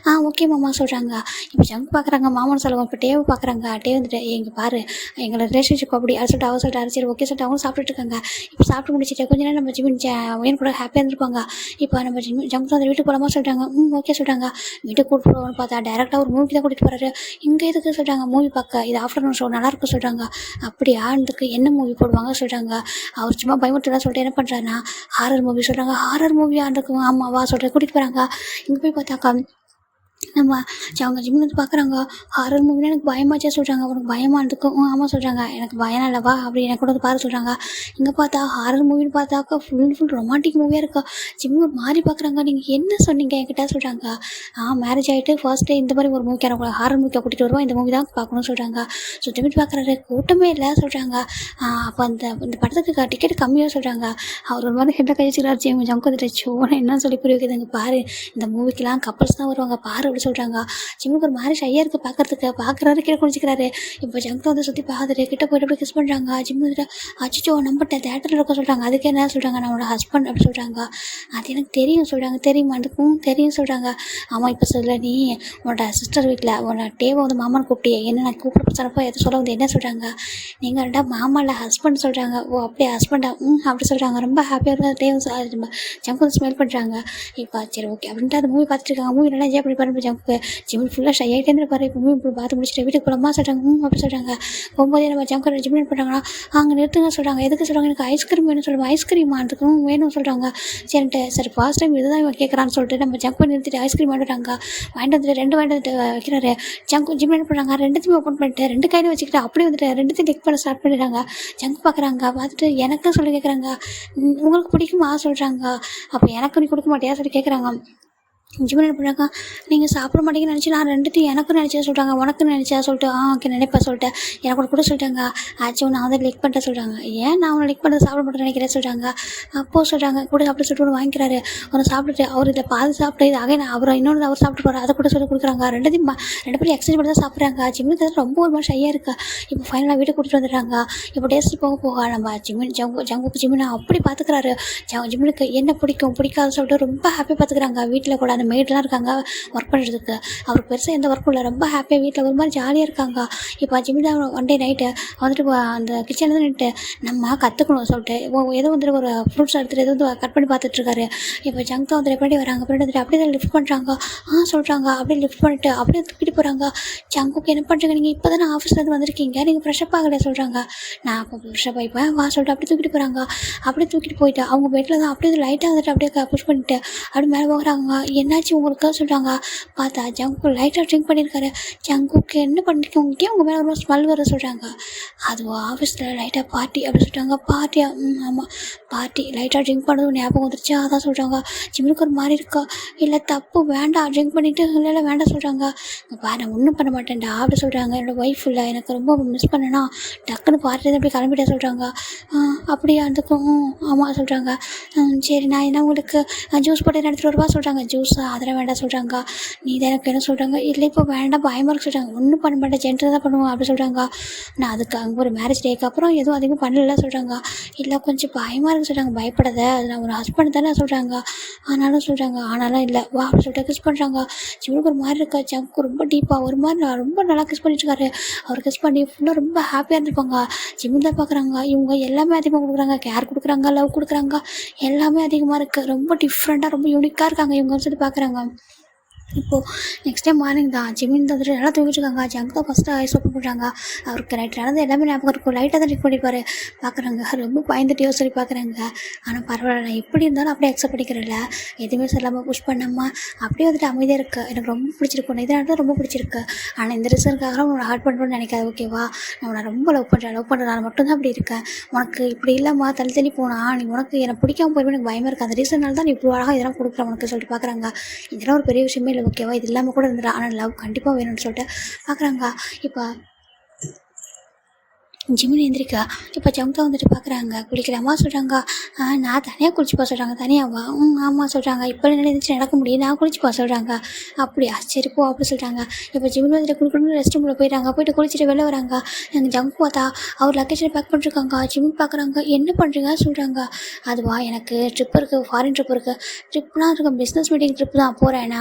ஓகே மாமா சொல்கிறாங்க. இப்போ ஜங்க் பார்க்குறாங்க மாமான்னு சொல்லுவாங்க. இப்போ டேவை பார்க்குறாங்க. டே வந்துட்டு எங்கள் பாரு எங்களை ரிலேஷன்ஷிப் அப்படி அது சொல்லிட்டு அவர் சொல்லிட்டு சரி ஓகே சொல்லிட்டு அவங்களும் சாப்பிட்டுட்டு இருக்காங்க. இப்போ சாப்பிட்டு முடிச்சுட்டு கொஞ்ச நேரம் நம்ம ஜிமின் ஒயன் கூட ஹாப்பியாக இருந்திருப்பாங்க. இப்போ நம்ம ஜங்க் வந்து வீட்டுக்கு போகலாமா சொல்கிறாங்க. ஓகே சொல்கிறாங்க. வீட்டுக்கு கூப்பிட்டு போகலான்னு பார்த்தா டேரெக்டாக ஒரு மூவிக்கு தான் கூட்டிகிட்டு போகிறாரு. இங்கே எதுக்கு சொல்கிறாங்க, மூவி பார்க்க, இது ஆஃப்டர்நூன் ஷோ நல்லாயிருக்கும் சொல்கிறாங்க. அப்படி ஆண்டுக்கு என்ன மூவி போடுவாங்க சொல்கிறாங்க. அவர் சும்மா பயமுட்டுலாம் சொல்லிட்டு என்ன பண்ணுறாருன்னா ஹாரர் மூவி சொல்கிறாங்க. ஹாரர் மூவி ஆண்டுக்கு ஆமாவா சொல்கிற கூட்டிகிட்டு போகிறாங்க. இங்கே போய் பார்த்தாக்கா நம்ம அவங்க ஜிம்மில் வந்து பார்க்குறாங்க. ஹாரர் மூவினா எனக்கு பயமாச்சே சொல்கிறாங்க. உனக்கு பயமானதுக்கும் ஆமாம் சொல்கிறாங்க. எனக்கு பயம் இல்லவா அப்படி எனக்கு கூட வந்து பாரு சொல்கிறாங்க. இங்கே பார்த்தா ஹாரர் மூவின்னு பார்த்தாக்கா ஃபுல் ரொமான்டிக் மூவியாக இருக்கா. ஜிம்மி ஒரு மாதிரி பார்க்குறாங்க. நீங்கள் என்ன சொன்னீங்க என்கிட்ட சொல்கிறாங்க. மேரேஜ் ஆகிட்டு ஃபர்ஸ்ட் டே இந்த மாதிரி ஒரு மூவிக்கு எனக்கு ஹாரர் மூவிக்கு கூட்டிகிட்டு வருவோம், இந்த மூவி தான் பார்க்கணும்னு சொல்கிறாங்க. சுத்தமிட்டு பார்க்குறாரு, கூட்டமே இல்லை சொல்கிறாங்க. அப்போ இந்த படத்துக்கு டிக்கெட் கம்மியாக சொல்கிறாங்க. அவர் ஒரு மாதிரி ஹெட்டாக கழிச்சுக்கிறாரு. ஜங்க் வந்துட்டு சோனா என்ன சொல்லி புரிய வைக்குதுங்க பாரு, இந்த மூவிக்கெலாம் கப்பல்ஸ் தான் வருவாங்க பாரு அப்படி சொல்கிறாங்க. ஜிம்முக்கு ஒரு மாதிரி ஷையாக இருக்குது பார்க்குறதுக்கு. பார்க்குறாரு கீழே குளிச்சிக்கிறாரு. இப்போ ஜங்க் வந்து சுற்றி பார்த்துட்டு கிட்ட போய்ட்டு அப்படி கிஸ் பண்ணுறாங்க. ஜிம்மு வந்துட்டு அச்சிச்சோ நம்பிட்ட தேட்டரில் இருக்க சொல்கிறாங்க. அதுக்கு என்ன சொல்கிறாங்க, நம்மளோட ஹஸ்பண்ட் அப்படி சொல்கிறாங்க. அது எனக்கு தெரியும் சொல்கிறாங்க. தெரியுமா அதுக்கும் தெரியும் சொல்கிறாங்க. ஆமாம் இப்போ சொல்ல நீ உன்னோட சிஸ்டர் வீட்டில் உன்னோட டேவை வந்து மாமான்னு கூப்பிட்டியே என்ன நான் கூப்பிட பிரச்சனைப்போ எதை சொல்ல வந்து என்ன சொல்கிறாங்க. நீங்கள் ரெண்டா மாமாவில் ஹஸ்பண்ட் சொல்கிறாங்க. ஓ அப்படியே ஹஸ்பண்டா அப்படி சொல்கிறாங்க. ரொம்ப ஹாப்பியாக இருந்தால் டேவும் ஜங்க் வந்து ஸ்மெல் பண்ணுறாங்க. இப்போ சரி ஓகே அப்படின்ட்டு அந்த மூவி பார்த்துட்டு இருக்காங்க. மூவி நல்லா என்ஜாய் பண்ணி பாருங்க. ஜங்க்கு ஜிம்மில் ஃபுல்லாக ஷை ஆகிட்டே இருப்பாரு. இப்போ மூவி இப்படி பார்த்து முடிச்சுட்டு வீட்டுக்கு போகலாமா சொல்கிறாங்க. அப்படி சொல்கிறாங்க. போகும்போதே நம்ம ஜங்க் ஜிம்மில் பண்ணுறாங்கன்னா அங்கே நிறுத்துங்க சொல்கிறாங்க. எதுக்கு சொல்கிறாங்க, எனக்கு ஐஸ்கிரீம் வேணும் சொல்லுவாங்க. ஐஸ்கிரீம் அதுக்கும் வேணும் சொல்கிறாங்க. சரின்ட்டு சரி ஃபர்ஸ்ட் டைம் இதுதான் இவன் கேட்குறான்னு சொல்லிட்டு நம்ம ஜங்க் பண்ணி நிறுத்திட்டு ஐஸ்கிரீம் வாங்கிட்டாங்க. வாங்கிட்டு வந்துட்டு 2 வாங்கிட்டு வைக்கிறாரு. ஜங்க் ஜிம்மில் என்ன பண்ணுறாங்க, 2த்தையும் ஓப்பன் பண்ணிட்டு 2 கையிலும் வச்சுக்கிட்டு அப்படியே வந்துட்டு 2த்தையும் கிளிக் பண்ண ஸ்டார்ட் பண்ணிடுறாங்க. ஜங்க் பார்க்குறாங்க. பார்த்துட்டு எனக்கு சொல்லி கேட்குறாங்க. உங்களுக்கு பிடிக்குமா சொல்கிறாங்க. அப்போ எனக்கு நீ கொடுக்க மாட்டியா சொல்லி கேட்குறாங்க. ஜிம்மில் என்ன பண்ணுறாங்க, நீங்கள் சாப்பிட மாட்டேங்கன்னு நினச்சி நான் 2த்தையும் எனக்கும் நினச்சா சொல்கிறாங்க. உனக்குன்னு நினச்சா சொல்லிட்டு ஓகே நினைப்பா சொல்லிட்டு எனக்கு கூட சொல்லிட்டாங்க. ஆச்சும் நான் வந்து லிக் பண்ணிட்டேன் சொல்கிறாங்க. ஏன் நான் அவனை லிக் பண்ணுறது சாப்பிட மாட்டேன்னு நினைக்கிறேன் சொல்கிறாங்க. அப்போது சொல்கிறாங்க கூட அப்படி சொல்லிட்டு ஒன்று வாங்கிக்கிறாரு. அவரை சாப்பிட்டுட்டு அவர் இதில் பாதி சாப்பிட்டு இது அகைன் அவர் இன்னொன்று அவர் சாப்பிட்டு போகிறார். அதை கூட சொல்லி கொடுக்குறாங்க. 2 பேரும் எக்ஸ்சேஞ்ச் பண்ணி தான் சாப்பிட்றாங்க. ஜிம்மில் ரொம்ப ஒரு மாதிரி ஷையாக இருக்கா. இப்போ ஃபைனலாக வீட்டுக்கு கூட்டிகிட்டு வந்துடுறாங்க. இப்போ டேஸ்ட் போக நம்ம ஜங்குக்கு ஜிம்மினா அப்படி பார்த்துக்கிறாரு. ஜிம்மினுக்கு என்ன பிடிக்கும் பிடிக்காது சொல்லிட்டு ரொம்ப ஹாப்பியாக பார்த்துக்கிறாங்க. வீட்டில் கூட அந்த மெய்டெலாம் இருக்காங்க ஒர்க் பண்ணுறதுக்கு. அவருக்கு பெருசாக எந்த ஒர்க்கும் இல்லை. ரொம்ப ஹாப்பியாக வீட்டில் ஒரு மாதிரி ஜாலியாக இருக்காங்க. இப்போ ஜிம்மினா ஒன் டே நைட்டு வந்துட்டு அந்த கிச்சனில் நின்றுட்டு நம்ம கற்றுக்கணும் சொல்லிட்டு ஏதோ வந்துட்டு ஒரு ஃப்ரூட்ஸ் எடுத்துகிட்டு ஏதோ வந்து கட் பண்ணி பார்த்துட்ருக்காரு. இப்போ ஜங்க் வந்து எப்படி வராங்க அப்படி வந்துட்டு அப்படியே தான் லிஃப்ட் பண்ணுறாங்க. சொல்கிறாங்க அப்படியே லிஃப்ட் பண்ணிட்டு அப்படியே தூக்கிட்டு போகிறாங்க. ஜங்குக்கு என்ன பண்ணுறீங்க, நீங்கள் இப்போ தானே ஆஃபீஸ்லேருந்து வந்திருக்கீங்க, நீங்கள் ஃப்ரெஷ்அப் ஆகலை சொல்கிறாங்க. நான் இப்போ ஃப்ரெஷ்அப் ஆகிப்பேன் வா சொல்லிட்டு அப்படியே தூக்கிட்டு போகிறாங்க. அப்படியே தூக்கிட்டு போயிட்டு அவங்க பெட்டில் தான் அப்படியே லைட்டாக வந்துட்டு அப்படியே புஷ் பண்ணிட்டு அப்படி மேலே போகிறாங்க. என்னாச்சு உங்களுக்கு சொல்கிறாங்க. பார்த்தா ஜங்கு லைட்டாக ட்ரிங்க் பண்ணியிருக்காரு. ஜங்குக்கு என்ன பண்ணிருக்கீங்க, உங்களுக்கே உங்கள் மேலே ரொம்ப ஸ்மெல் வர சொல்கிறாங்க. அதுவும் ஆஃபீஸில் லைட்டாக பார்ட்டி அப்படி சொல்கிறாங்க. பார்ட்டியா ஆமாம் பார்ட்டி லைட்டாக ட்ரிங்க் பண்ணதும் ஞாபகம் வந்துருச்சு அதான் சொல்கிறாங்க. ஜிம்முக்கு ஒரு மாதிரி இருக்கா. இல்லை தப்பு வேண்டாம் ட்ரிங்க் பண்ணிவிட்டு இல்லை வேண்டாம் சொல்கிறாங்க. நான் ஒன்றும் பண்ண மாட்டேன்டா அப்படி சொல்கிறாங்க. என்னோடய ஒய்ஃப் இல்லை எனக்கு ரொம்ப மிஸ் பண்ணேன்னா டக்குன்னு பார்ட்டி அப்படி கிளம்பிட்டேன் சொல்கிறாங்க. அப்படியா அதுக்கும் ஆமாம் சொல்கிறாங்க. சரி நான் என்ன உங்களுக்கு ஜூஸ் போட்டு எடுத்துகிட்டு வருவா சொல்கிறாங்க. ஜூஸா அதெல்லாம் வேண்டாம் சொல்கிறாங்க. நீ தான் எனக்கு என்ன சொல்கிறாங்க, இல்லை இப்போ வேண்டாம் பயமாக இருக்கு சொல்கிறாங்க. ஒன்றும் பண்ண மாட்டேன் ஜென்டலாக தான் பண்ணுவோம் அப்படி சொல்கிறாங்க. நான் அதுக்கு அங்கே ஒரு மேரேஜ் டேக்கு அப்புறம் எதுவும் அதிகமாக பண்ணல சொல்கிறாங்க. இல்லை கொஞ்சம் பயமாக இருக்குது சொல்கிறாங்க. பயப்படாத, அது நான் ஒரு ஹஸ்பண்ட் தானே சொல்கிறாங்க. ஆனாலும் சொல்கிறாங்க. ஆனாலும் இல்லை வா அப்படி சொல்லிட்டு கிஸ் பண்ணுறாங்க. சிவனுக்கு ஒரு மாதிரி இருக்கா, ஜங்கு ரொம்ப டீப்பாக ஒரு மாதிரி ரொம்ப நல்லா கிஸ் பண்ணிட்டுருக்காரு. அவர் கிஸ் பண்ணி ஃபுல்லாக ரொம்ப ஹாப்பியாக இருந்திருப்பாங்க. ஜிம்மு தான் பார்க்குறாங்க. இவங்க எல்லாமே அதிகமாக கொடுக்குறாங்க, கேர் கொடுக்குறாங்க, லவ் கொடுக்குறாங்க, எல்லாமே அதிகமாக இருக்குது. ரொம்ப டிஃப்ரெண்ட்டாக ரொம்ப யூனிக்காக இருக்காங்க இவங்க சொல்லி பார்க்குறாங்க. இப்போது நெக்ஸ்ட் டைம் மார்னிங் தான் ஜிமின் வந்துட்டு நல்லா தூங்கிட்டுருக்காங்க. ஜங்க் தான் ஃபஸ்ட்டு ஐஸ் ஓப்பன் பண்ணுறாங்க. அவருக்கு நைட் நடந்து எல்லாமே ஞாபகம் இருக்கும். லைட்டாக தான் ட்ரிக் பண்ணிப்பார். பார்க்குறாங்க ரொம்ப பயந்துட்டே சொல்லி பார்க்குறாங்க. ஆனால் பரவாயில்ல, நான் எப்படி இருந்தாலும் அப்படியே அக்செப்ட் பண்ணிக்கிறேன்ல, எதுவுமே சொல்லாமல் புஷ் பண்ணாமல் அப்படியே வந்துட்டு அமைதியாக இருக்குது. எனக்கு ரொம்ப பிடிச்சிருக்கு, இதனால தான் ரொம்ப பிடிச்சிருக்கு. ஆனால் இந்த ரீசனுக்காக உன்னோட ஹார்ட் பண்ணுறோன்னு நினைக்காது ஓகேவா. நான் உன்னை ரொம்ப லவ் பண்ணுறேன் மட்டும்தான் அப்படி இருக்கேன். உனக்கு இப்படி இல்லாமல் தள்ளி போனா நீ உனக்கு எனக்கு பிடிக்காம போயிருமே எனக்கு பயமாக இருக்குது. அந்த ரீசனால தான் நீ இவ்வளோ அழகாக இதெல்லாம் கொடுக்குறேன் உனக்கு சொல்லிட்டு பார்க்குறாங்க. இதெல்லாம் ஒரு பெரிய விஷயமே இல்லை ஓகேவா, இது இல்லாமல் கூட இருந்துடா, ஆனால் லவ் கண்டிப்பாக வேணும்னு சொல்லிட்டு பார்க்குறாங்க. இப்போ ஜிமின் எந்திரிக்கா. இப்போ ஜங்தா வந்துட்டு பார்க்குறாங்க. குளிக்கலாமா சொல்கிறாங்க. நான் தனியாக குளிச்சுப்பா சொல்கிறாங்க. தனியாவா? ஆமாம் சொல்கிறாங்க. இப்போ நினைச்சு நடக்க முடியும், நான் குளிச்சுப்பா சொல்கிறாங்க. அப்படியா சரி போ அப்படி சொல்கிறாங்க. இப்போ ஜிமின் வந்துட்டு குளிக்கணும்னு ரெஸ்ட் ரூமில் போயிட்டாங்க. போயிட்டு குளிச்சுட்டு வெளில வராங்க. எங்கள் ஜங்கு பார்த்தா அவர் லக்கேஜில் பேக் பண்ணிருக்காங்க. ஜிமின் பார்க்குறாங்க. என்ன பண்ணுறீங்க சொல்கிறாங்க. அதுவா எனக்கு ட்ரிப் இருக்குது, ஃபாரின் ட்ரிப் இருக்குது. ட்ரிப்லாம் இருக்க பிஸ்னஸ் மீட்டிங் ட்ரிப் தான் போகிறேன்.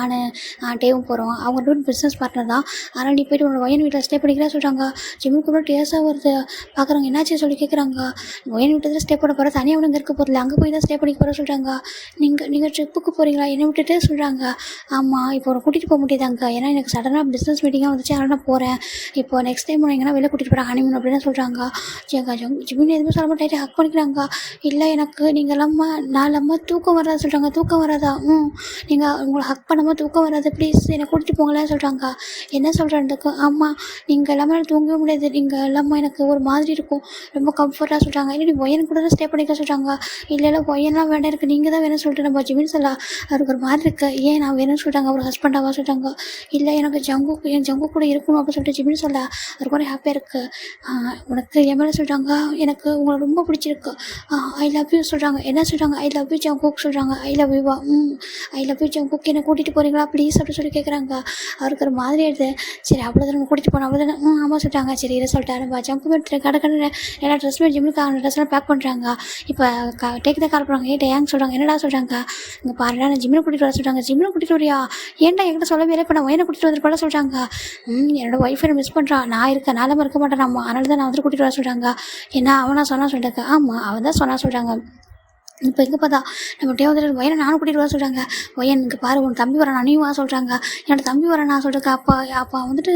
நான் டேவும் போகிறோம். அவங்க ரெண்டு பிஸ்னஸ் பார்ட்னர் தான். அதனால் நீ போய்ட்டு உன்னோட ஒயன் வீட்டில் ஸ்டே பண்ணிக்கிறேன் சொல்கிறாங்க. ஜிமின் கூட டேஸாக வருது. பார்க்குறாங்க. என்னாச்சு சொல்லி கேட்குறாங்க. ஒயன் விட்டு ஸ்டே பண்ண போகிற, தனியாக ஒன்று இருக்க போகிறல, அங்கே போய் தான் ஸ்டே பண்ணி போகிற சொல்கிறாங்க. நீங்கள் ட்ரிப்புக்கு போகிறீங்களா என்னை விட்டுட்டு சொல்கிறாங்க. ஆமாம் இப்போ ஒரு கூட்டிகிட்டு போக முடியுதாங்க, ஏன்னா எனக்கு சடனாக பிஸ்னஸ் மீட்டிங்காக வந்துச்சு, அதனால் நான் போகிறேன். இப்போ நெக்ஸ்ட் டைம் எங்கன்னா வெளில கூட்டிகிட்டு போகிறேன் ஹனிமூன் அப்படின்னு சொல்கிறாங்க. ஜிமின் எதுவுமே சொல்ல மாட்டேன் ஹக் பண்ணிக்கிறாங்க. இல்லை எனக்கு நீங்கள் இல்லாமல் நான் இல்லாமல் தூக்கம் வராது சொல்கிறாங்க. தூக்கம் வராதா? நீங்கள் உங்களை ஹக் பண்ணாமல் தூக்கம் வராது, ப்ளீஸ் என்னை கூட்டிகிட்டு போங்களேன்னு சொல்கிறாங்க. என்ன சொல்கிறேன்ட்டுக்கு. ஆமாம் நீங்கள் இல்லாமல் தூங்கவே முடியாது, நீங்கள் இல்லாமல் எனக்கு ஒரு மாதிரி இருக்கும், ரொம்ப கம்ஃபர்ட்டாக சொல்கிறாங்க. இல்லை நீ ஒயன் கூட தான் ஸ்டே பண்ணிக்க சொல்கிறாங்க. இல்லை ஒயன்லாம் வேண்டாம், எனக்கு நீங்கள் தான் வேணும்னு சொல்லிட்டு நம்ம ஜிமின் சொல்லா. அவருக்கு ஒரு மாதிரி இருக்குது. ஏன் நான் வேணும்னு சொல்கிறாங்க, அவர் ஹஸ்பண்டாவா சொல்கிறாங்க. இல்லை எனக்கு என் ஜங்கு கூட இருக்கணும் அப்படின்னு சொல்லிட்டு ஜிமின் சொல்லா. அவருக்கு ஒரு ஹாப்பியாக இருக்குது. உனக்கு என் மேலே சொல்கிறாங்க. எனக்கு உங்களை ரொம்ப பிடிச்சிருக்கு, ஐ லவ் யூ சொல்கிறாங்க. என்ன சொல்கிறாங்க? ஐ லவ் யூ ஜங்குக் சொல்கிறாங்க. ஐ லவ் யூவா? ஐ லவ் யூ ஜங்குக், என்னை கூட்டிகிட்டு போகிறீங்களா ப்ளீஸ் அப்படின்னு சொல்லி கேட்குறாங்க. அவருக்கு ஒரு மாதிரி ஆயிடுது. சரி அவ்வளோதான் நம்ம கூட்டிகிட்டு போனோம் அவ்வளோதானே. ஆமாம் சொல்லிட்டாங்க. சரி இதை சொல்லிட்டாரு. நம்ம ஜங்கு கடற்கரை எல்லா ட்ரெஸ்ஸுமே ஜிம்முக்கு அந்த ட்ரெஸ்லாம் பேக் பண்ணுறாங்க. இப்போ டேக் தான் கால் பண்ணுறாங்க. டேங் சொல்கிறாங்க. என்னடா சொல்கிறாங்க. இங்கே பாருடா நான் ஜிம்மில் கூட்டிகிட்டு வர சொல்கிறாங்க. ஜிம்மில் கூட்டிகிட்டு வரியா? ஏன்டா என்கிட்ட சொல்லவே இல்லை, இப்போ நான் ஒயனை கூட்டிகிட்டு வந்துருப்பா சொல்கிறாங்க. என்னோடய ஒய்ஃபை மிஸ் பண்ணுறான், நான் இருக்கேன், நாளாமல் இருக்க மாட்டேன், அதனால தான் நான் வந்து கூட்டிகிட்டு வர சொல்கிறாங்க. ஏன்னா அவனா சொன்னா சொல்லிட்டாங்க. ஆமாம் அவன் தான் சொன்னா சொல்கிறாங்க. இப்போ எங்கே பார்த்தா நம்ம தேவதர் ஒயனை நானும் கூட்டிகிட்டு வர சொல்கிறாங்க. ஒயன் இங்கே பாரு உன் தம்பி வர நீயும் வா சொல்கிறாங்க. என்னோட தம்பி வர நான் சொல்கிறேன். அப்போ வந்துட்டு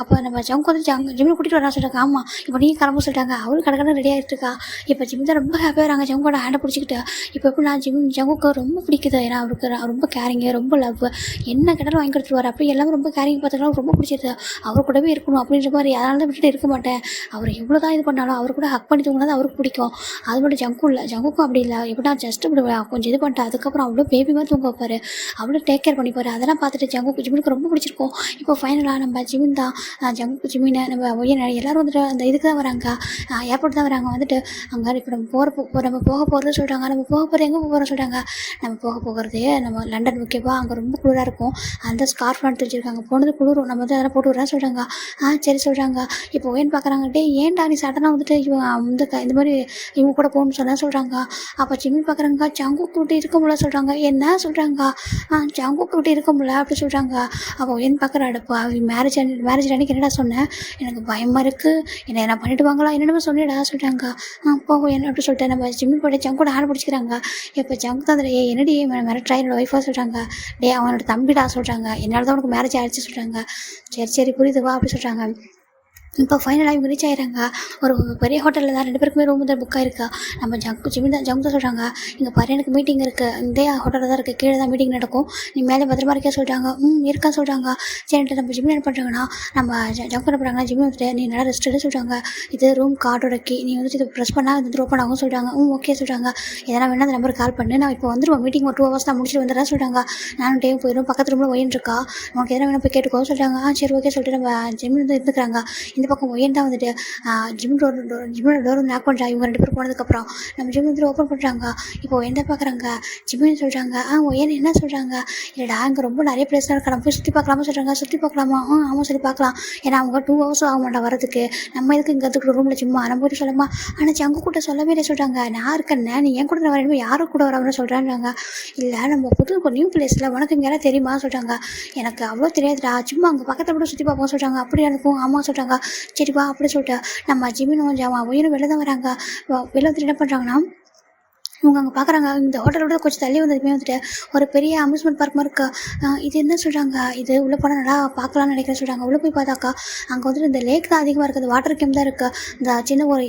அப்போ நம்ம ஜங்கு வந்து ஜிம்மில் கூட்டிகிட்டு வர சொல்கிறாங்க. ஆமாம் இப்போ நீ கிளம்ப சொல்லிட்டாங்க. அவளும் கடற்கரை ரெடி ஆகிட்டு இருக்கா. இப்போ ஜிம் தான் ரொம்ப ஹாப்பியாக வராங்க. ஜங்கோட ஹேண்டை பிடிச்சிக்கிட்டு. இப்போ எப்படி நான் ஜங்குக்கு ரொம்ப பிடிக்குது, ஏன்னா அவருக்கு ரொம்ப கேரிங்கு, ரொம்ப லவ், என்ன கேட்டாலும் வாங்கி கொடுத்துருவார். அப்படி எல்லாமே ரொம்ப கேரிங் பார்த்துக்கலாம், ரொம்ப பிடிச்சிருது. அவர் கூடவே இருக்கணும் அப்படின்ற மாதிரி, அதனால தான் விட்டுட்டு இருக்க மாட்டேன். அவர் எவ்வளோ தான் இது பண்ணாலும் அவர் கூட ஹக் பண்ணி தூங்கினா தான் அவருக்கு பிடிக்கும். அது மட்டும் ஜங்கும் இல்லை, ஜங்குக்கும் அப்படி இல்லை. எப்படின்னா ஜஸ்ட் இப்படி கொஞ்சம் இது பண்ணிட்டு அதுக்கப்புறம் அவ்வளோ பேபி மாதிரி தூங்க வைப்பார், அவ்வளோ டேக் கேர் பண்ணிப்பார். அதெல்லாம் பார்த்துட்டு ஜிமினுக்கு ரொம்ப பிடிச்சிருக்கும். இப்போ ஃபைனலாக நம்ம ஜிமின் தான் ஜங்கு ஜிமினை நம்ம ஒய்யன் எல்லோரும் வந்துட்டு அந்த இதுக்கு தான் வராங்க, ஏர்போர்ட் தான் வராங்க. வந்துட்டு அங்கே இப்போ நம்ம போக போகிறது சொல்கிறாங்க. நம்ம போக போகிறது எங்கே போகிறோம் சொல்கிறாங்க. நம்ம போகிறது நம்ம லண்டன் ஓகேவா, அங்கே ரொம்ப குளிராக இருக்கும். அந்த ஸ்கார்ஃப்லாம் எடுத்து வச்சுருக்காங்க. போனது குளிரும், நம்ம வந்து அதெல்லாம் போட்டு விட்றா சொல்கிறாங்க. சரி சொல்கிறாங்க. இப்போ ஒயன் பார்க்குறாங்க. ஏன்டா நீ சடனாக வந்துட்டு இவங்க இந்த மாதிரி இவங்க கூட போகணும்னு சொல்கிறாங்க. அப்போ ஜிமின் பார்க்குறாங்க. ஜங்குக்கு விட்டு இருக்க முடியல சொல்கிறாங்க. என்ன சொல்கிறாங்க. ஜங்குக்கு விட்டு இருக்க முடியல அப்படி சொல்கிறாங்க. அப்போ ஒயன் பார்க்குறாடுப்பா மேரேஜ் அன்னைக்கு என்னடா சொன்னேன், எனக்கு பயமாக இருக்குது, என்ன என்ன பண்ணிவிடுவாங்களா என்னென்னமோ சொன்னேடா சொல்கிறாங்க. போகும் என்ன அப்படி சொல்லிட்டு நம்ம ஜிம்மில் போய்ட்டு ஜங்கோட ஹேண்ட் பிடிச்சிக்கிறாங்க. இப்போ ஜங்கு தான் என்னடி மிரட்டுறா என்னோட ஒய்ஃபாக சொல்கிறாங்க. அவனோட தம்பிடா சொல்கிறாங்க. என்னால் தான் உனக்கு மேரேஜ் ஆகிடுச்சு சொல்கிறாங்க. சரி புரியுதுவா அப்படி சொல்கிறாங்க. இப்போ ஃபைனலாக இவங்க ரீச் ஆகிடுறாங்க. ஒரு பெரிய ஹோட்டலில் தான் 2 பேருக்குமே ரூம் தான் புக் ஆகிருக்கா. நம்ம ஜங்கு தான் சொல்கிறாங்க. இங்கே பாரு எனக்கு மீட்டிங் இருக்குது, இந்த ஹோட்டலில் தான் இருக்குது, கீழே தான் மீட்டிங் நடக்கும், நீ மேலே பத்திரமா இருக்கே சொல்கிறாங்க. இருக்கா சொல்கிறாங்க. சரின்ட்டு நம்ம ஜிம்மி என்ன பண்ணுறாங்கன்னா நம்ம ஜங்கு என்ன பண்ணுறாங்கன்னா ஜிம்மி வந்துட்டு நீ நல்லா ரெஸ்ட் எடுத்து சொல்கிறாங்க. இது ரூம் கார்டோட கீ, நீ வந்துட்டு இது ப்ரெஸ் பண்ணால் வந்து ஓப்பன் ஆகும் சொல்கிறாங்க. ஓகே சொல்கிறாங்க. எதனா வேணால் அந்த நம்பருக்கு கால் பண்ணு, நான் இப்போ வந்துடுவோம், மீட்டிங் ஒரு 2 hours தான் முடிச்சுட்டு வந்துடுறேன் சொல்கிறாங்க. நானும் டைம் போயிடும், பக்கத்து ரூமில் ஒயின் இருக்கா, உனக்கு எதனா வேணால் போய் கேட்டுக்கோ சொல்கிறாங்க. சரி ஓகே சொல்லிட்டு நம்ம ஜிம்மி வந்து இருந்துக்கிறாங்க. இந்த இந்த பக்கம் ஒயன் தான் வந்துட்டு ஜிம்மோட டோர் வந்து லாக் பண்ணுறா. இவங்க 2 பேரும் போனதுக்கப்புறம் நம்ம ஜிம் வந்துட்டு ஓப்பன் பண்ணுறாங்க. இப்போ ஒயன் தான் பார்க்குறாங்க. ஜிம்முன்னு சொல்கிறாங்க. ஒயன் என்ன சொல்கிறாங்க, இல்லைடா இங்கே ரொம்ப நிறைய பிளேஸ்லாம் இருக்கா, நம்ம போய் சுற்றி பார்க்கலாமா சொல்கிறாங்க. சுற்றி பார்க்கலாமா? ஆமாம் சொல்லி பார்க்கலாம். ஏன்னா அவங்க 2 ஹவர்ஸ் ஆக மாட்டா வரதுக்கு. நம்ம எதுக்கு இங்கே இருக்கிற ரூமில் சும்மா நம்ம போய்ட்டு சொல்லலாமா? ஆனால் ஜங்கு கூட சொல்லவே இல்லை சொல்கிறாங்க. நான் இருக்கேன்னு நீ என் கூட வரணும், யாரும் கூட வரவன்னு சொல்கிறாங்க. இல்லை நம்ம புது நியூ பிளேஸில் உனக்கு இங்கே யாரும் தெரியுமா சொல்கிறாங்க. எனக்கு அவ்வளோ தெரியாதுடா, சும்மா அங்கே பக்கத்தில் கூட சுற்றி பார்ப்போம் சொல்கிறாங்க. அப்படி எனக்கும் ஆமாம் சொல்கிறாங்க. சரிப்பா அப்படி சொல்லிட்டு நம்ம ஜிமினும் உயிரும் வெளில தான் வராங்க. வெளில வந்துட்டு என்ன பண்ணுறாங்கன்னா, இவங்க அங்கே பார்க்குறாங்க. இந்த ஹோட்டலோட கொஞ்சம் தள்ளி வந்ததுமே வந்துட்டு ஒரு பெரிய அம்யூஸ்மெண்ட் பார்க் மாதிரி இருக்குது. இது என்ன சொல்கிறாங்க, இது உள்ளே போனால் நல்லா பார்க்கலாம்னு நினைக்கிறேன் சொல்கிறாங்க. உள்ளே போய் பார்த்தாக்கா அங்கே வந்துட்டு இந்த லேக் தான் அதிகமாக இருக்குது. வாட்டர் கேம் தான் இருக்குது. இந்த சின்ன ஒரு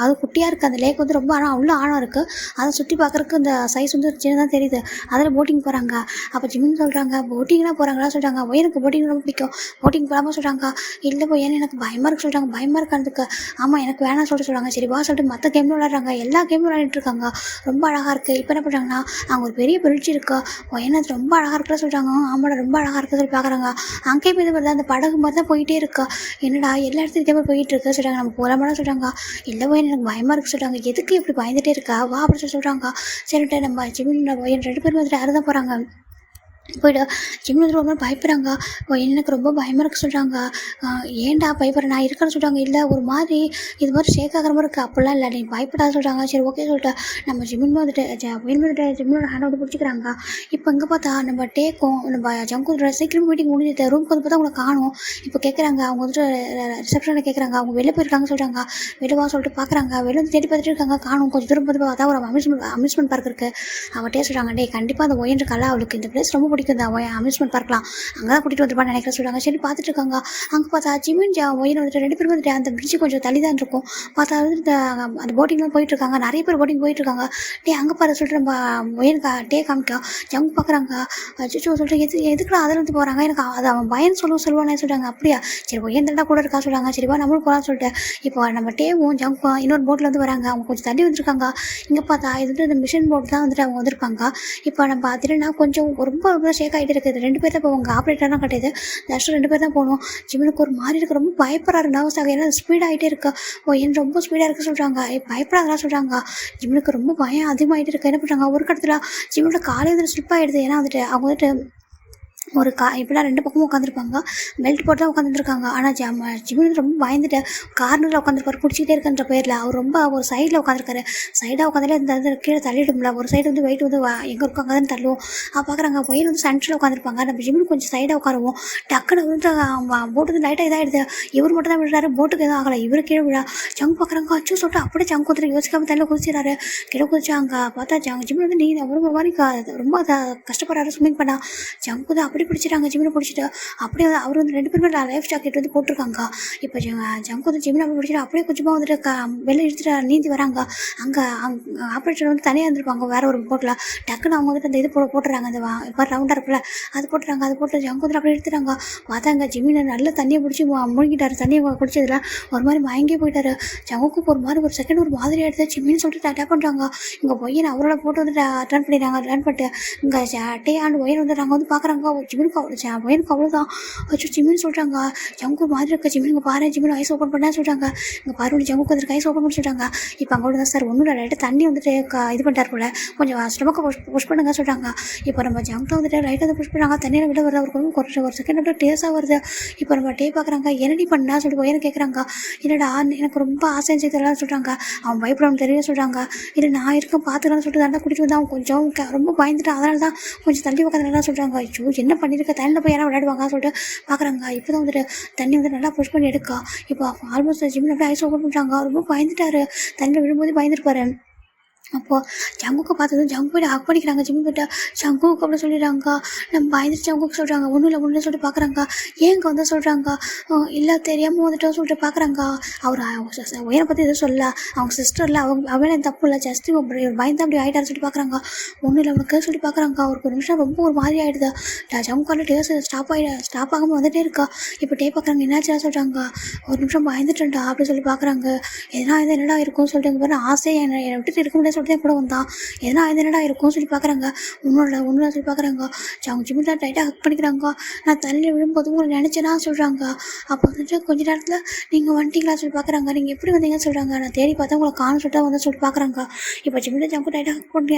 அது குட்டியாக இருக்குது. அந்த லேக் வந்து ரொம்ப உள்ள ஆழம் இருக்குது. அதை சுற்றி பார்க்குறக்கு இந்த சைஸ் வந்து சின்னதாக தெரியுது. அதில் போட்டிங் போகிறாங்க. அப்போ ஜிம்னு சொல்கிறாங்க, போட்டிங்லாம் போகிறாங்களா சொல்கிறாங்க. எனக்கு போட்டிங் ரொம்ப பிடிக்கும், போட்டிங் போகாமல் சொல்கிறாங்க. இல்லை போய் ஏன்னா எனக்கு பயமாக இருக்குது சொல்கிறாங்க. பயமாக இருக்கிறதுக்கு ஆமாம் எனக்கு வேணாம் சொல்கிறாங்க. சரி வா சொல்லிட்டு மற்ற கேம் விளையாடுறாங்க. எல்லா கேமும் விளையாடிட்டு இருக்காங்க. ரொம்ப அழகாக இருக்குது. இப்போ என்ன பண்ணுறாங்கன்னா, அங்கே ஒரு பெரிய பிரிட்ஜ் இருக்கா. ஏன்னா அது ரொம்ப அழகாக இருக்குல்ல சொல்கிறாங்க. ஆமாடா ரொம்ப அழகாக இருக்குது சொல்லி பார்க்குறாங்க. அங்கேயே போய் வருது அந்த படகு மாதிரி தான் போயிட்டே இருக்கா. என்னடா எல்லா இடத்துலையும் இதே மாதிரி போயிட்டு இருக்கு சொல்கிறாங்க. நம்ம போகலாமா சொல்கிறாங்க. இல்லை போய் எனக்கு பயமாக இருக்குது சொல்கிறாங்க. எதுக்கு இப்படி பயந்துகிட்டே இருக்கா வா அப்படின்னு சொல்கிறாங்க. சரிட்டு நம்ம ஜிம்மின் 2 பேரும் வந்துட்டு யாரும் தான் போகிறாங்க. போய்ட்டு ஜிம்மில் ரொம்ப பயப்படுறாங்க. எனக்கு ரொம்ப பயமாக இருக்குது சொல்கிறாங்க. ஏன்டா பயப்படுறேன் நான் இருக்கேன்னு சொல்கிறாங்க. இல்லை ஒரு மாதிரி இது மாதிரி ஷேக் ஆகிற மாதிரி இருக்குது. அப்படிலாம் இல்லை நீ பயப்படாத சொல்கிறாங்க. சரி ஓகே சொல்லிட்டு நம்ம ஜிம்மின் வந்துட்டு ஜிம்மோட ஹேண்ட் வந்து பிடிச்சிக்கிறாங்க. இப்போ இங்கே பார்த்தா நம்ம டேக்கும் நம்ம ஜங்கு சீக்கிரம் மீட்டிங் முடிஞ்சுது. ரூமுக்கு வந்து பார்த்தா அவங்களை காணும். இப்போ கேட்குறாங்க, அவங்க வந்துட்டு ரிசப்ஷனில் கேட்குறாங்க, அவங்க வெளில போயிருக்காங்க சொல்கிறாங்க. வெளிவா சொல்லிட்டு பார்க்குறாங்க. வெளில வந்து தேடி பார்த்துட்டு இருக்காங்க, காணும். கொஞ்சம் தூரம் பார்த்து பார்த்தா ஒரு அம்யூஸ்மெண்ட் பார்க் இருக்குது. அவட்டே சொல்கிறாங்க, டே கண்டிப்பாக அந்த ஒயன் இருக்கால அவளுக்கு இந்த பிளேஸ் ரொம்ப பிடிக்கும், இந்த அம்யூஸ்மெண்ட் பார்க்கலாம் அங்கே தான் கூட்டிகிட்டு வந்துருப்பான்னு நினைக்கிற சொல்கிறாங்க. சரி பார்த்துட்டு இருக்காங்க. அங்கே பார்த்தா ஜிமின் ஒயன் வந்துட்டு 2 பேரும் வந்துட்டு அந்த பிரிட்ஜு கொஞ்சம் தள்ளி தான் இருக்கும். பார்த்தா வந்துட்டு அந்த போட்டிங்லாம் போயிட்டுருக்காங்க. நிறைய பேர் போட்டிங் போயிட்டுருக்காங்க. அங்கே பாரு சொல்லிட்டு நம்ம ஒயனுக்கு காமிக்கா. ஜங்கு பார்க்குறாங்க. அச்சோ சொல்லிட்டு எதுக்குலாம் அதில் வந்து போகிறாங்க. எனக்கு அது அவன் பயன் சொல்லுவானே சொல்கிறாங்க. அப்படியா சரி ஒயன் தண்டா கூட இருக்கா சொல்கிறாங்க. சரிப்பா நம்மளும் போகலான்னு சொல்லிட்டு இப்போ நம்ம டேவும் ஜங்கும் இன்னொரு போட்டில் வந்து வராங்க. அவங்க கொஞ்சம் தள்ளி வந்துருக்காங்க. இங்கே பார்த்தா இது வந்துட்டு இந்த மிஷின் போட் தான் வந்துட்டு அவங்க வந்திருப்பாங்க. இப்போ நம்ம பார்த்துட்டுனா கொஞ்சம் ரொம்ப ஷேக் ஆகிட்டு இருக்குது. 2 பேர் தான் போவாங்க. ஆப்ரேட்டர்லாம் கிடையாது. ஜஸ்ட் 2 பேர் தான் போகணும். ஜிம்முக்கு ஒரு மாதிரி இருக்குது. ரொம்ப பயப்படுறாரு. நர்வஸ் ஆக ஏன்னா ஸ்பீடாகிட்டே இருக்கா. ஏன் ரொம்ப ஸ்பீடாக இருக்குது சொல்கிறாங்க. பயப்படாதெல்லாம் சொல்கிறாங்க. ஜிம்முக்கு ரொம்ப பயம் அதிகமாகிட்டு இருக்குது. என்ன பண்ணுறாங்க, ஒரு இடத்துல ஜிம்மோட காலையில் வந்து ஸ்லிப் ஆகிடுது. ஏன்னா வந்துட்டு அவங்க வந்துட்டு ஒரு இப்படிலாம் 2 பக்கமும் உட்காந்துருப்பாங்க. பெல்ட் போட்டு தான் உட்காந்துருக்காங்க. ஆனால் ஜிம்மின் ரொம்ப பயந்துட்டு கார்னரில் உட்காந்துருப்பாரு. பிடிச்சிக்கிட்டே இருக்குன்ற பேரில் அவர் ரொம்ப ஒரு சைடில் உட்காந்துருக்காரு. சைடாக உட்காந்தாலே இந்த கீழே தள்ளிடும்ல. ஒரு சைடு வந்து வெயிட் வந்து எங்கே இருக்காங்க தான் தள்ளுவோம். பார்க்குறாங்க ஒயன் வந்து சென்டரில் உட்காந்துருப்பாங்க. நம்ம ஜிம்மின் கொஞ்சம் சைடாக உட்காருவோம். டக்குன்னு வந்து போட்டு வந்து லைட்டாக இதாகிடுது. இவர் மட்டும் தான் விழுறாரு. போட்டுக்கு எதுவும் ஆகலை. இவர் கீழே விழா. ஜங்கு பார்க்குறாங்க. அச்சு சொல்லிட்டு அப்படியே ஜங்கு கொடுத்துட்டு யோசிக்காமல் தண்ணியில் குதிச்சிடறாரு. கீழே குதிச்சாங்க. பார்த்தா ஜிம்மின் வந்து நீ ஒரு மாதிரி ரொம்ப கஷ்டப்படுறாரு ஸ்விம்மிங் பண்ணா. ஜங்கு தான் அப்படி பிடிச்சிட்டாங்க. ஜிம்மினை பிடிச்சிட்டு அப்படியே அவர் வந்து 2 பேருமே லைஃப் ஜாக்கெட் வந்து போட்டிருக்காங்க. இப்போ ஜங்கு வந்து ஜிம்மினை அப்படி பிடிச்சிட்டு அப்படியே கொஞ்சமாக வந்துட்டு வெளில எடுத்துட்டு நீந்தி வராங்க. அங்கே ஆப்ரேட்டர் வந்து தனியாக இருந்திருப்பாங்க வேற ஒரு போட்டில். டக்குன்னு அவங்க வந்துட்டு அந்த இது போட்டுறாங்க. அந்த இப்போ ரவுண்டாக இருக்குல்ல அது போட்டுறாங்க. அது போட்டு ஜங்கு வந்து அப்படியே எடுத்துட்டாங்க. பார்த்தாங்க ஜிம்மினை நல்ல தண்ணியை பிடிச்சி முழுங்கிட்டாரு. தண்ணியை குடிச்சதுல ஒரு மாதிரி மயங்கி போயிட்டாரு. ஜங்குக்கு ஒரு மாதிரி ஒரு செகண்ட் ஒரு மாதிரி எடுத்து ஜிம்மின்னு சொல்லிட்டு அட்டாக் பண்ணுறாங்க. இங்கே ஒயன் அவரோட போட்டு வந்துட்டு டர்ன் பண்ணிடுறாங்க. டர்ன் பண்ணிட்டு இங்கே டே ஆண்டு ஒயன் வந்து நாங்கள் வந்து பார்க்குறாங்க. ஜிம்மினுக்கு ஒயனுக்கு அவ்வளோதான். வச்சு ஜிம்மின்னு சொல்கிறாங்க. ஜங்கு மாதிரி இருக்க ஜிம்மினுக்கு பாரு ஜிம்மின் ஐஸ் ஓப்பன் பண்ணா சொல்கிறாங்க. இங்கே பாரு ஜங்குக்கு வந்துருக்கு ஐஸ் ஓப்பன் பண்ண சொல்கிறாங்க. இப்போ அங்கே தான் சார் ஒன்றும் இல்லை லைட்டாக தண்ணி வந்துட்டு இது பண்ணிட்டார் போல, கொஞ்சம் ஸ்டொமக்கை புஷ் பண்ணுங்க சொல்கிறாங்க. இப்போ நம்ம ஜங்கு வந்துட்டு லைட்டாக வந்து புஷ் பண்ணுறாங்க. தண்ணியில் விட வருது. அவருக்கு கொஞ்சம் ஒரு செகண்ட் அப்படியே டேஸாக வருது. இப்போ நம்ம டே பார்க்குறாங்க. என்னடி பண்ணா சொல்லிட்டு ஒயனை கேட்குறாங்க. என்னடா எனக்கு ரொம்ப ஆசை செஞ்சதெல்லாம் சொல்கிறாங்க. அவன் பயப்படாமல் தெரிய சொல்கிறாங்க. இல்லை நான் இருக்கேன் பார்த்துக்கலாம்னு சொல்லிட்டு தண்டை கூட்டிகிட்டு வந்து அவன் கொஞ்சம் ரொம்ப பயந்துட்டு அதனால தான் கொஞ்சம் தள்ளி உட்காந்துலாம் சொல்கிறாங்க. ஐயோ என்ன பண்ணியிருக்க, தண்ணியில் போய் யாரும் விளையாடுவாங்க சொல்லிட்டு பார்க்குறாங்க. இப்போ தான் வந்துட்டு தண்ணி வந்து நல்லா புஷ் பண்ணி எடுக்கா. இப்போ ஆல்மோஸ்ட் ஜிம்மில் அப்படியே ஐஸ் ஓப்பன் பண்ணுறாங்க. ரொம்ப பயந்துட்டாரு. தண்ணியில் விழும்போது பயந்துருப்பாரு. அப்போது ஜங்குக்கு பார்த்ததும் ஜங்கு போய்ட்டு ஹக் பண்ணிக்கிறாங்க. ஜிம்மி போய்ட்டு ஜங்குக்கு அப்படி சொல்லிடுறாங்க. நம்ம பயந்துட்டு ஜங்குக்கு சொல்கிறாங்க. ஒன்றும் இல்லை சொல்லிட்டு பார்க்குறாங்க. ஏங்க வந்து சொல்கிறாங்க. இல்லை தெரியாமல் வந்துட்டு சொல்லிட்டு பார்க்குறாங்க. அவர் உயரை பற்றி எதுவும் சொல்ல, அவங்க சிஸ்டரில் அவன் தப்பு இல்லை, ஜஸ்ட் பயந்து அப்படி ஆகிட்டாரு சொல்லிட்டு பார்க்குறாங்க. ஒன்றும் இல்லை அவனுக்கு சொல்லி பார்க்குறாங்க. அவருக்கு ஒரு நிமிஷம் ரொம்ப ஒரு மாதிரி ஆகிடுது. ஜங்குக்கான டேஸ் ஸ்டாப் ஆகாமல் வந்துட்டே இருக்கா. இப்போ டே பார்க்குறாங்க. என்னாச்சுன்னா சொல்கிறாங்க. ஒரு நிமிஷம் பயந்துட்டேன்டா அப்படி சொல்லி பார்க்குறாங்க. என்னடா இருக்கும் சொல்லிட்டு பாரு ஆசை என்னை விட்டுட்டு இருக்க முடியாது சொல்லிட்டு கூட வந்தான், எதனா என்னடா இருக்கும்னு சொல்லி பார்க்குறாங்க. ஒன்றும் சொல்லி பார்க்குறாங்க. அவங்க ஜிமின் தான் டைட்டாக ஹக் பண்ணிக்கிறாங்க. நான் தண்ணியில் விழும்போது உங்களை நினச்சேன்னா சொல்கிறாங்க. அப்போ வந்துட்டு கொஞ்ச நேரத்தில் நீங்கள் வந்துட்டீங்களா சொல்லி பார்க்குறாங்க. நீங்கள் எப்படி வந்தீங்கன்னு சொல்கிறாங்க. நான் தேடி பார்த்தா உங்களை காணும் சொல்லிட்டு வந்து சொல்லிட்டு பார்க்குறாங்க. இப்போ ஜிமின் ஜங்கு டைட்டாக ஹக்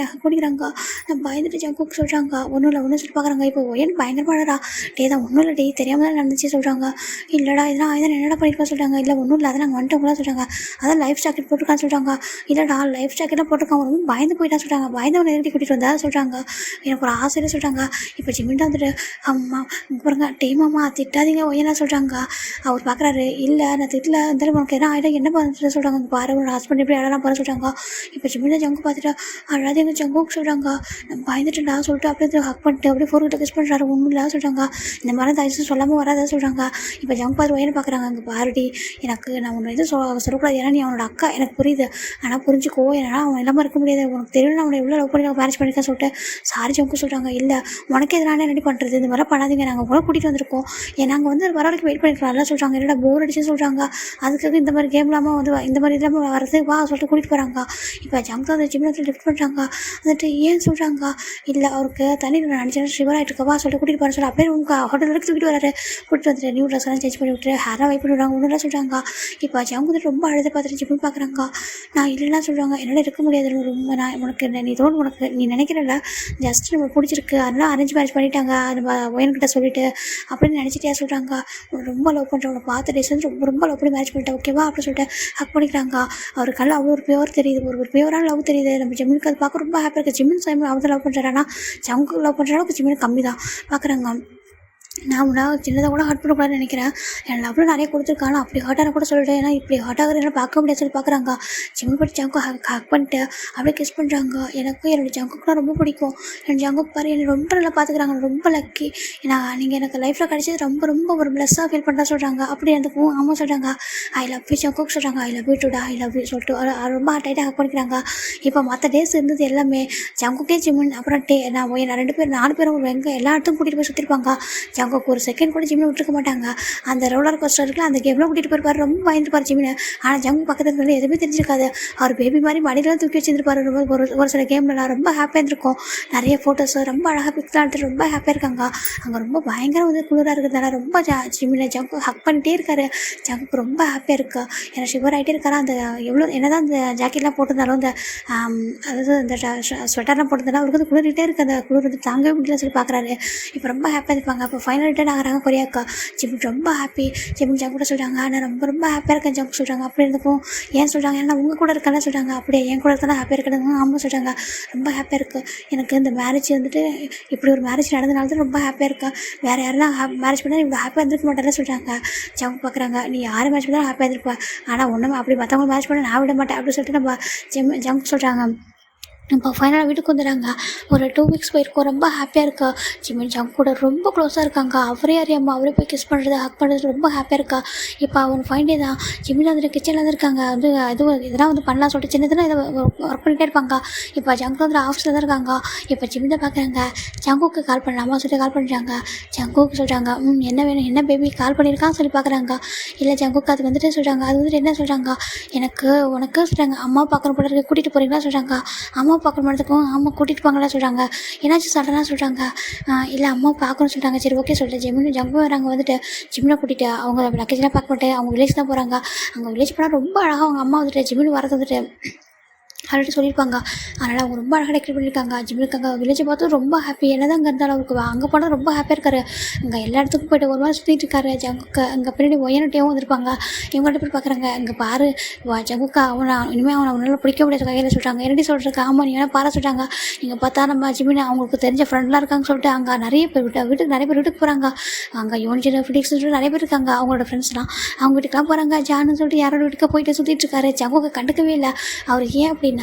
பண்ணிக்கிறாங்க. நான் பயந்துட்டு ஜங்குக்கு சொல்கிறாங்க. ஒன்றும் சொல்லி பார்க்குறாங்க. இப்போ ஒயன் பயங்கரமாடா தான் ஒன்றும் இல்லை தெரியாமல் தான் நடந்துச்சு சொல்கிறாங்க. இல்லைடா இதெல்லாம் என்னடா பண்ணியிருக்கா சொல்கிறாங்க. இல்லை ஒன்றும் இல்லை, அதை நாங்கள் வந்துட்டோம்லாம் சொல்கிறாங்க. அதான் லைஃப் ஜாக்கெட் போட்டிருக்கான்னு சொல்கிறாங்க. இல்லைடா லைஃப் ஜாக்கெட்லாம் போட்டிருக்காங்க, ரொம்ப பயந்து போயிட்டா சொல்கிறாங்க. பயந்தவனை எழுதி கூட்டிகிட்டு வந்தா சொல்கிறாங்க. எனக்கு ஒரு ஆசையில் சொல்கிறாங்க. இப்போ ஜிமின்டா வந்துட்டு அம்மா பாருங்க டேமாம்மா திட்டாதீங்க ஒய்யனா சொல்கிறாங்க. அவர் பார்க்குறாரு. இல்லை நான் திட்டல, இருந்தாலும் உனக்கு எதனா ஆகிடும் என்ன பண்ணுறது சொல்கிறாங்க. பாரு உன்னோட ஹஸ்பண்ட் எப்படி அழலாம் போகிற சொல்கிறாங்க. இப்போ ஜிமின்டா ஜங்கு பார்த்துட்டு அழாதீங்க ஜங்குக்கு சொல்கிறாங்க. நான் பயந்துட்டுடா சொல்லிட்டு அப்படியே ஹக் பண்ணிட்டு அப்படியே ஃபோர்கிட்ட கிஸ் பண்ணுறாரு. ஒன்றும் இல்லை சொல்கிறாங்க. இந்த மாதிரி தயவுசு சொல்லாமல் வராதா சொல்கிறாங்க. இப்போ ஜங்கு பார்த்து ஒய்யனை பார்க்குறாங்க. அங்கே பாருடி எனக்கு நான் உன்னை எதுவும் சொல்லக்கூடாது, ஏன்னா நீ அவனோட அக்கா எனக்கு புரியுது, ஆனால் புரிஞ்சுக்கோ, ஏன்னா அவன் இல்லாமல் இருக்க முடியாது, உனக்கு தெரியல நான் அவனை எவ்வளோ லவ் பண்ணி மேரேஜ் பண்ணியிருக்கேன் சொல்லிட்டு சாரி ஜங்கு சொல்கிறாங்க. இல்லை உனக்கு எதிரான ரெடி பண்ணுறது, இந்த மாதிரி பண்ணாதீங்க, நாங்கள் கூட கூட்டிகிட்டு வந்திருக்கோம், நாங்கள் வந்து வர வரைக்கும் வெயிட் பண்ணிக்கலாம் சொல்கிறாங்க. என்னடா போர் அடிச்சு சொல்கிறாங்க. அதுக்காக இந்த மாதிரி கேம் இல்லாமல் வந்து இந்த மாதிரி இல்லாமல் வரது வா சொல்லிட்டு கூட்டிகிட்டு போகிறாங்க. இப்போ ஜங்கு அந்த ஜிம்மில் லிஃப்ட் பண்ணுறாங்க. வந்துட்டு ஏன் சொல்கிறாங்க. இல்லை அவருக்கு தண்ணி நான் நினச்சேன் ஷிவர் ஆகிட்டு இருக்கவா சொல்லிட்டு கூட்டிகிட்டு போகிறேன் சொல்லி அப்படியே உங்கள் ஹோட்டல் வரைக்கும் தூக்கிட்டு வராரு. கூட்டிட்டு வந்துட்டு நியூ ட்ரெஸ் எல்லாம் சேஞ்ச் பண்ணி விட்டு ஹேராக வைப் பண்ணி விடுறாங்க. ஒன்றுலாம் சொல்கிறாங்க. இப்போ ஜங்கு வந்துட்டு ரொம்ப அழுத பார்த்துட்டு ஜிம்மில் பார்க்குறாங்க. நான் இல்லைன்னா சொல்கிறாங்க. என்னால் இருக்க முடியாது ரொம்ப, நான் உனக்கு உனக்கு நீ நினைக்கிறல ஜஸ்ட் நம்மளுக்கு பிடிச்சிருக்கு, அதெல்லாம் அரேஞ்ச் மேரேஜ் பண்ணிட்டாங்க நம்ம ஒயன்கிட்ட சொல்லிட்டு அப்படின்னு நினச்சிட்டியா சொல்கிறாங்க. ரொம்ப லவ் பண்ணுறவங்களை பார்த்து டேஸ் வந்து ரொம்ப லவ் பண்ணி மேரேஜ் பண்ணிட்டேன் ஓகேவா அப்படின்னு சொல்லிட்டு ஹக் பண்ணிக்கிறாங்க. அவர் கல்ல அவ்வளோ ஒரு பியூர் தெரியுது, ஒரு பியூரான லவ் தெரியுது. நம்ம ஜிம்மினுக்கு அது பார்க்க ரொம்ப ஹாப்பியாக இருக்குது. ஜிம்மின் சைம் அவர் தான் லவ் பண்ணுறாருன்னா ஜங்கு லவ் பண்ணுற அளவுக்கு ஜிம்மின் கம்மி தான் பார்க்குறாங்க. நான் சின்னதாக கூட ஹர்ட் பண்ணக்கூடாதுன்னு நினைக்கிறேன். என் லவ்வில் நிறைய கொடுத்துருக்காங்க, அப்படி ஹர்ட்டான கூட சொல்லிட்டு, ஏன்னா இப்படி ஹர்ட் ஆகுதுன்னு பார்க்க முடியாது சொல்லி பார்க்குறாங்க. ஜிம்மி படி ஜங்கு ஹக் பண்ணிட்டு அப்படியே கிஸ் பண்ணுறாங்க. எனக்கும் என்னோடய ஜங்குக்குலாம் ரொம்ப பிடிக்கும். என் ஜங்குக்கு பாரு என்னை ரொம்ப நல்லா பார்த்துக்கிறாங்க, ரொம்ப லக்கி. ஏன்னா நீங்கள் எனக்கு லைஃப்பில் கிடைச்சது ரொம்ப ரொம்ப ஒரு ப்ளஸ்ஸாக ஃபீல் பண்ணுறா சொல்கிறாங்க. அப்படி எனக்கும் ஆமாம் சொல்கிறாங்க. ஐ லவ் யூ ஜங்குக்கு சொல்கிறாங்க. ஐ லவ் யூ டுடா, ஐ லவ் யூ சொல்லிட்டு ரொம்ப டைட்டாக ஹக் பண்ணிக்கிறாங்க. இப்போ மற்ற டேஸ் இருந்தது எல்லாமே ஜங்குக்கே ஜிம்மின் அப்புறம் நான் 4 பேரும் ஒரு எங்கே எல்லா இடத்துக்கும் கூட்டிகிட்டு போய் சுற்றிருப்பாங்க. ஜங்குக்கு ஒரு செகண்ட் கூட ஜிம்மினை விட்டுருக்க மாட்டாங்க. அந்த ரோலர் கோஸ்டர் இருக்குல்ல அந்த கேம்லாம் கூட்டிகிட்டு போயிருப்பாரு. ரொம்ப பயந்துருப்பார் ஜிம்மினை. ஆனால் ஜங்கு பக்கத்தில் இருந்து எதுவுமே தெரிஞ்சிருக்காது. அவர் பேபி மாதிரி மடியெல்லாம் தூக்கி வச்சுருப்பாரு. ஒரு சில கேம்லாம் ரொம்ப ஹாப்பியாக இருந்திருக்கும். நிறைய ஃபோட்டோஸ் ரொம்ப அழகாக பிக்ஸ்லாம் எடுத்துட்டு ரொம்ப ஹாப்பியாக இருக்காங்க. அங்கே ரொம்ப பயங்கர வந்து குளிராக இருக்கிறதுனால ரொம்ப ஜிம்மினை ஜங்கு ஹக் பண்ணிகிட்டே இருக்காரு. ஜங்குக்கு ரொம்ப ஹாப்பியாக இருக்குது. ஏன்னா ஷிவர் ஆகிட்டே இருக்காரா. அந்த எவ்வளோ என்னதான் அந்த ஜாக்கெட்லாம் போட்டிருந்தாலும் அந்த அதாவது அந்த ஸ்வெட்டர்லாம் போட்டிருந்தாலும் அவருக்கு வந்து குளிரிட்டே இருக்குது. அந்த குளிர் வந்து தாங்கவே முடியல சொல்லி பார்க்குறாரு. இப்போ ரொம்ப ஹாப்பியாக இருப்பாங்க. அப்போ ஃபைனல் ரிட்டர்ன் ஆகிறாங்க கொரியாக்கா. ஜிம்மின் ரொம்ப ஹாப்பி. ஜிம்மின் ஜங்கு கூட சொல்கிறாங்க. நான் ரொம்ப ரொம்ப ஹாப்பியாக இருக்கேன் ஜங்கு சொல்கிறாங்க. அப்படி இருந்துக்கும் ஏன் சொல்கிறாங்க, ஏன்னா உங்கள் கூட இருக்கேன்னு சொல்கிறாங்க. அப்படியே என் கூட இருக்கா ஹாப்பியாக இருக்கிறது ஆமாம் சொல்கிறாங்க. ரொம்ப ஹாப்பியாக இருக்குது எனக்கு இந்த மேரேஜ் வந்துட்டு, இப்படி ஒரு மேரேஜ் நடந்தனால தான் ரொம்ப ஹாப்பியாக இருக்கா. வேறு யாரெல்லாம் மேரேஜ் பண்ணால் இவ்வளோ ஹாப்பியாக இருந்திருக்க மாட்டேன்னு சொல்கிறாங்க. ஜங்கு பார்க்குறாங்க. நீ யார் மேரேஜ் பண்ணாலும் ஹாப்பியாக இருந்திருப்பா, ஆனால் ஒன்றும் அப்படி மற்றவங்க மேரேஜ் பண்ண நான் விட மாட்டேன் அப்படின்னு சொல்லிட்டு நம்ம ஜங்கு சொல்கிறாங்க. இப்போ ஃபைனலாக வீட்டுக்கு வந்துடுறாங்க. ஒரு 2 வீக்ஸ் போயிருக்கோம். ரொம்ப ஹாப்பியாக இருக்கா. ஜிம்மின் ஜங்கு கூட ரொம்ப க்ளோஸாக இருக்காங்க. அவரே அறியாமல் அவரே போய் கிஸ் பண்ணுறது ஹக் பண்ணுறது ரொம்ப ஹாப்பியாக இருக்கா. இப்போ அவன் ஃபைன் டே தான். ஜிம்மின் வந்துட்டு கிச்சனில் வந்து இருக்காங்க. வந்து இதெல்லாம் வந்து பண்ணலாம் சொல்லிட்டு சின்னதுனா இதை ஒர்க் பண்ணிகிட்டே இருப்பாங்க. இப்போ ஜங்கு வந்து ஆஃபீஸில் தான் இருக்காங்க. இப்போ ஜிம்மின் தான் பார்க்குறாங்க. ஜங்குக்கு கால் பண்ணலாமா சொல்லிட்டு கால் பண்ணுறாங்க. ஜங்குக்கு சொல்கிறாங்க என்ன வேணும், என்ன பேபி கால் பண்ணியிருக்கான்னு சொல்லி பார்க்குறாங்க. இல்லை ஜங்குக்கு அது வந்துட்டு சொல்கிறாங்க. அது வந்துட்டு என்ன சொல்கிறாங்க, உனக்கு சொல்கிறாங்க அம்மா பார்க்குற போல இருக்கு, கூட்டிகிட்டு போகிறீங்களா சொல்கிறாங்க. அம்மா பார்க்குற மாதிரிக்கும் ஆமாம் கூட்டிகிட்டு போங்களா சொல்கிறாங்க. என்னாச்சும் சடனாக சொல்கிறாங்க. இல்லை அம்மா பார்க்கணும்னு சொல்கிறாங்க. சரி ஓகே சொல்லிட்டு ஜிம்மின் ஜங்கு வராங்க. வந்துட்டு ஜிம்மினை கூட்டிகிட்டு அவங்க லக்கேஜ்லாம் பார்க்க மாட்டேன் அவங்க வில்லேஜ் தான் போகிறாங்க. அங்கே வில்லேஜ் போனால் ரொம்ப அழகாக அவங்க அம்மா வந்துட்டு ஜிம்மின் வரது வந்துட்டு ஆல்ரெடி சொல்லியிருப்பாங்க. அதனால் அவங்க ரொம்ப அழகாக டெக்கரேட் பண்ணியிருக்காங்க. ஜிம்மினுக்காங்க வில்லேஜை பார்த்து ரொம்ப ஹாப்பி. என்ன தான் அங்கே இருந்தாலும் அவருக்கு அங்கே போனால் ரொம்ப ஹாப்பியாக இருக்காரு. அங்கே எல்லா இடத்துக்கும் போய்ட்டு ஒரு மாதிரி சுற்றிட்டு இருக்காரு. ஜங்குக்கு அங்கே பின்னாடி ஒயனட்டையும் வந்திருப்பாங்க. இவங்க ரெண்டு பேர் பார்க்குறாங்க. அங்கே பாரு ஜங்குக்கா இனிமேல் அவனால் பிடிக்க முடியாத கையில் சொல்கிறாங்க. என்னடி சொல்கிறதுக்கு ஆமாம் நீ வேணால் பாரு சொல்கிறாங்க. நீங்கள் பார்த்தா நம்ம ஜிம்மின் அவங்களுக்கு தெரிஞ்ச ஃப்ரெண்ட்லாம் இருக்காங்க சொல்லிட்டு அங்கே நிறைய பேர் வீட்டுக்கு நிறைய பேர் வீட்டுக்கு போகிறாங்க. அங்கே யோனிஜின ஃபிடிக்ஸ் சொல்லிட்டு நிறைய பேர் இருக்காங்க அவங்களோட ஃப்ரெண்ட்ஸ்லாம். அவங்க வீட்டுக்குலாம் போகிறாங்க. ஜான்னு சொல்லிட்டு யாரோட வீட்டுக்கு போயிட்டு சுற்றிட்டு இருக்காரு. ஜங்குக்கு கண்டுக்கவே இல்லை. அவர் ஏன் அப்படின்னா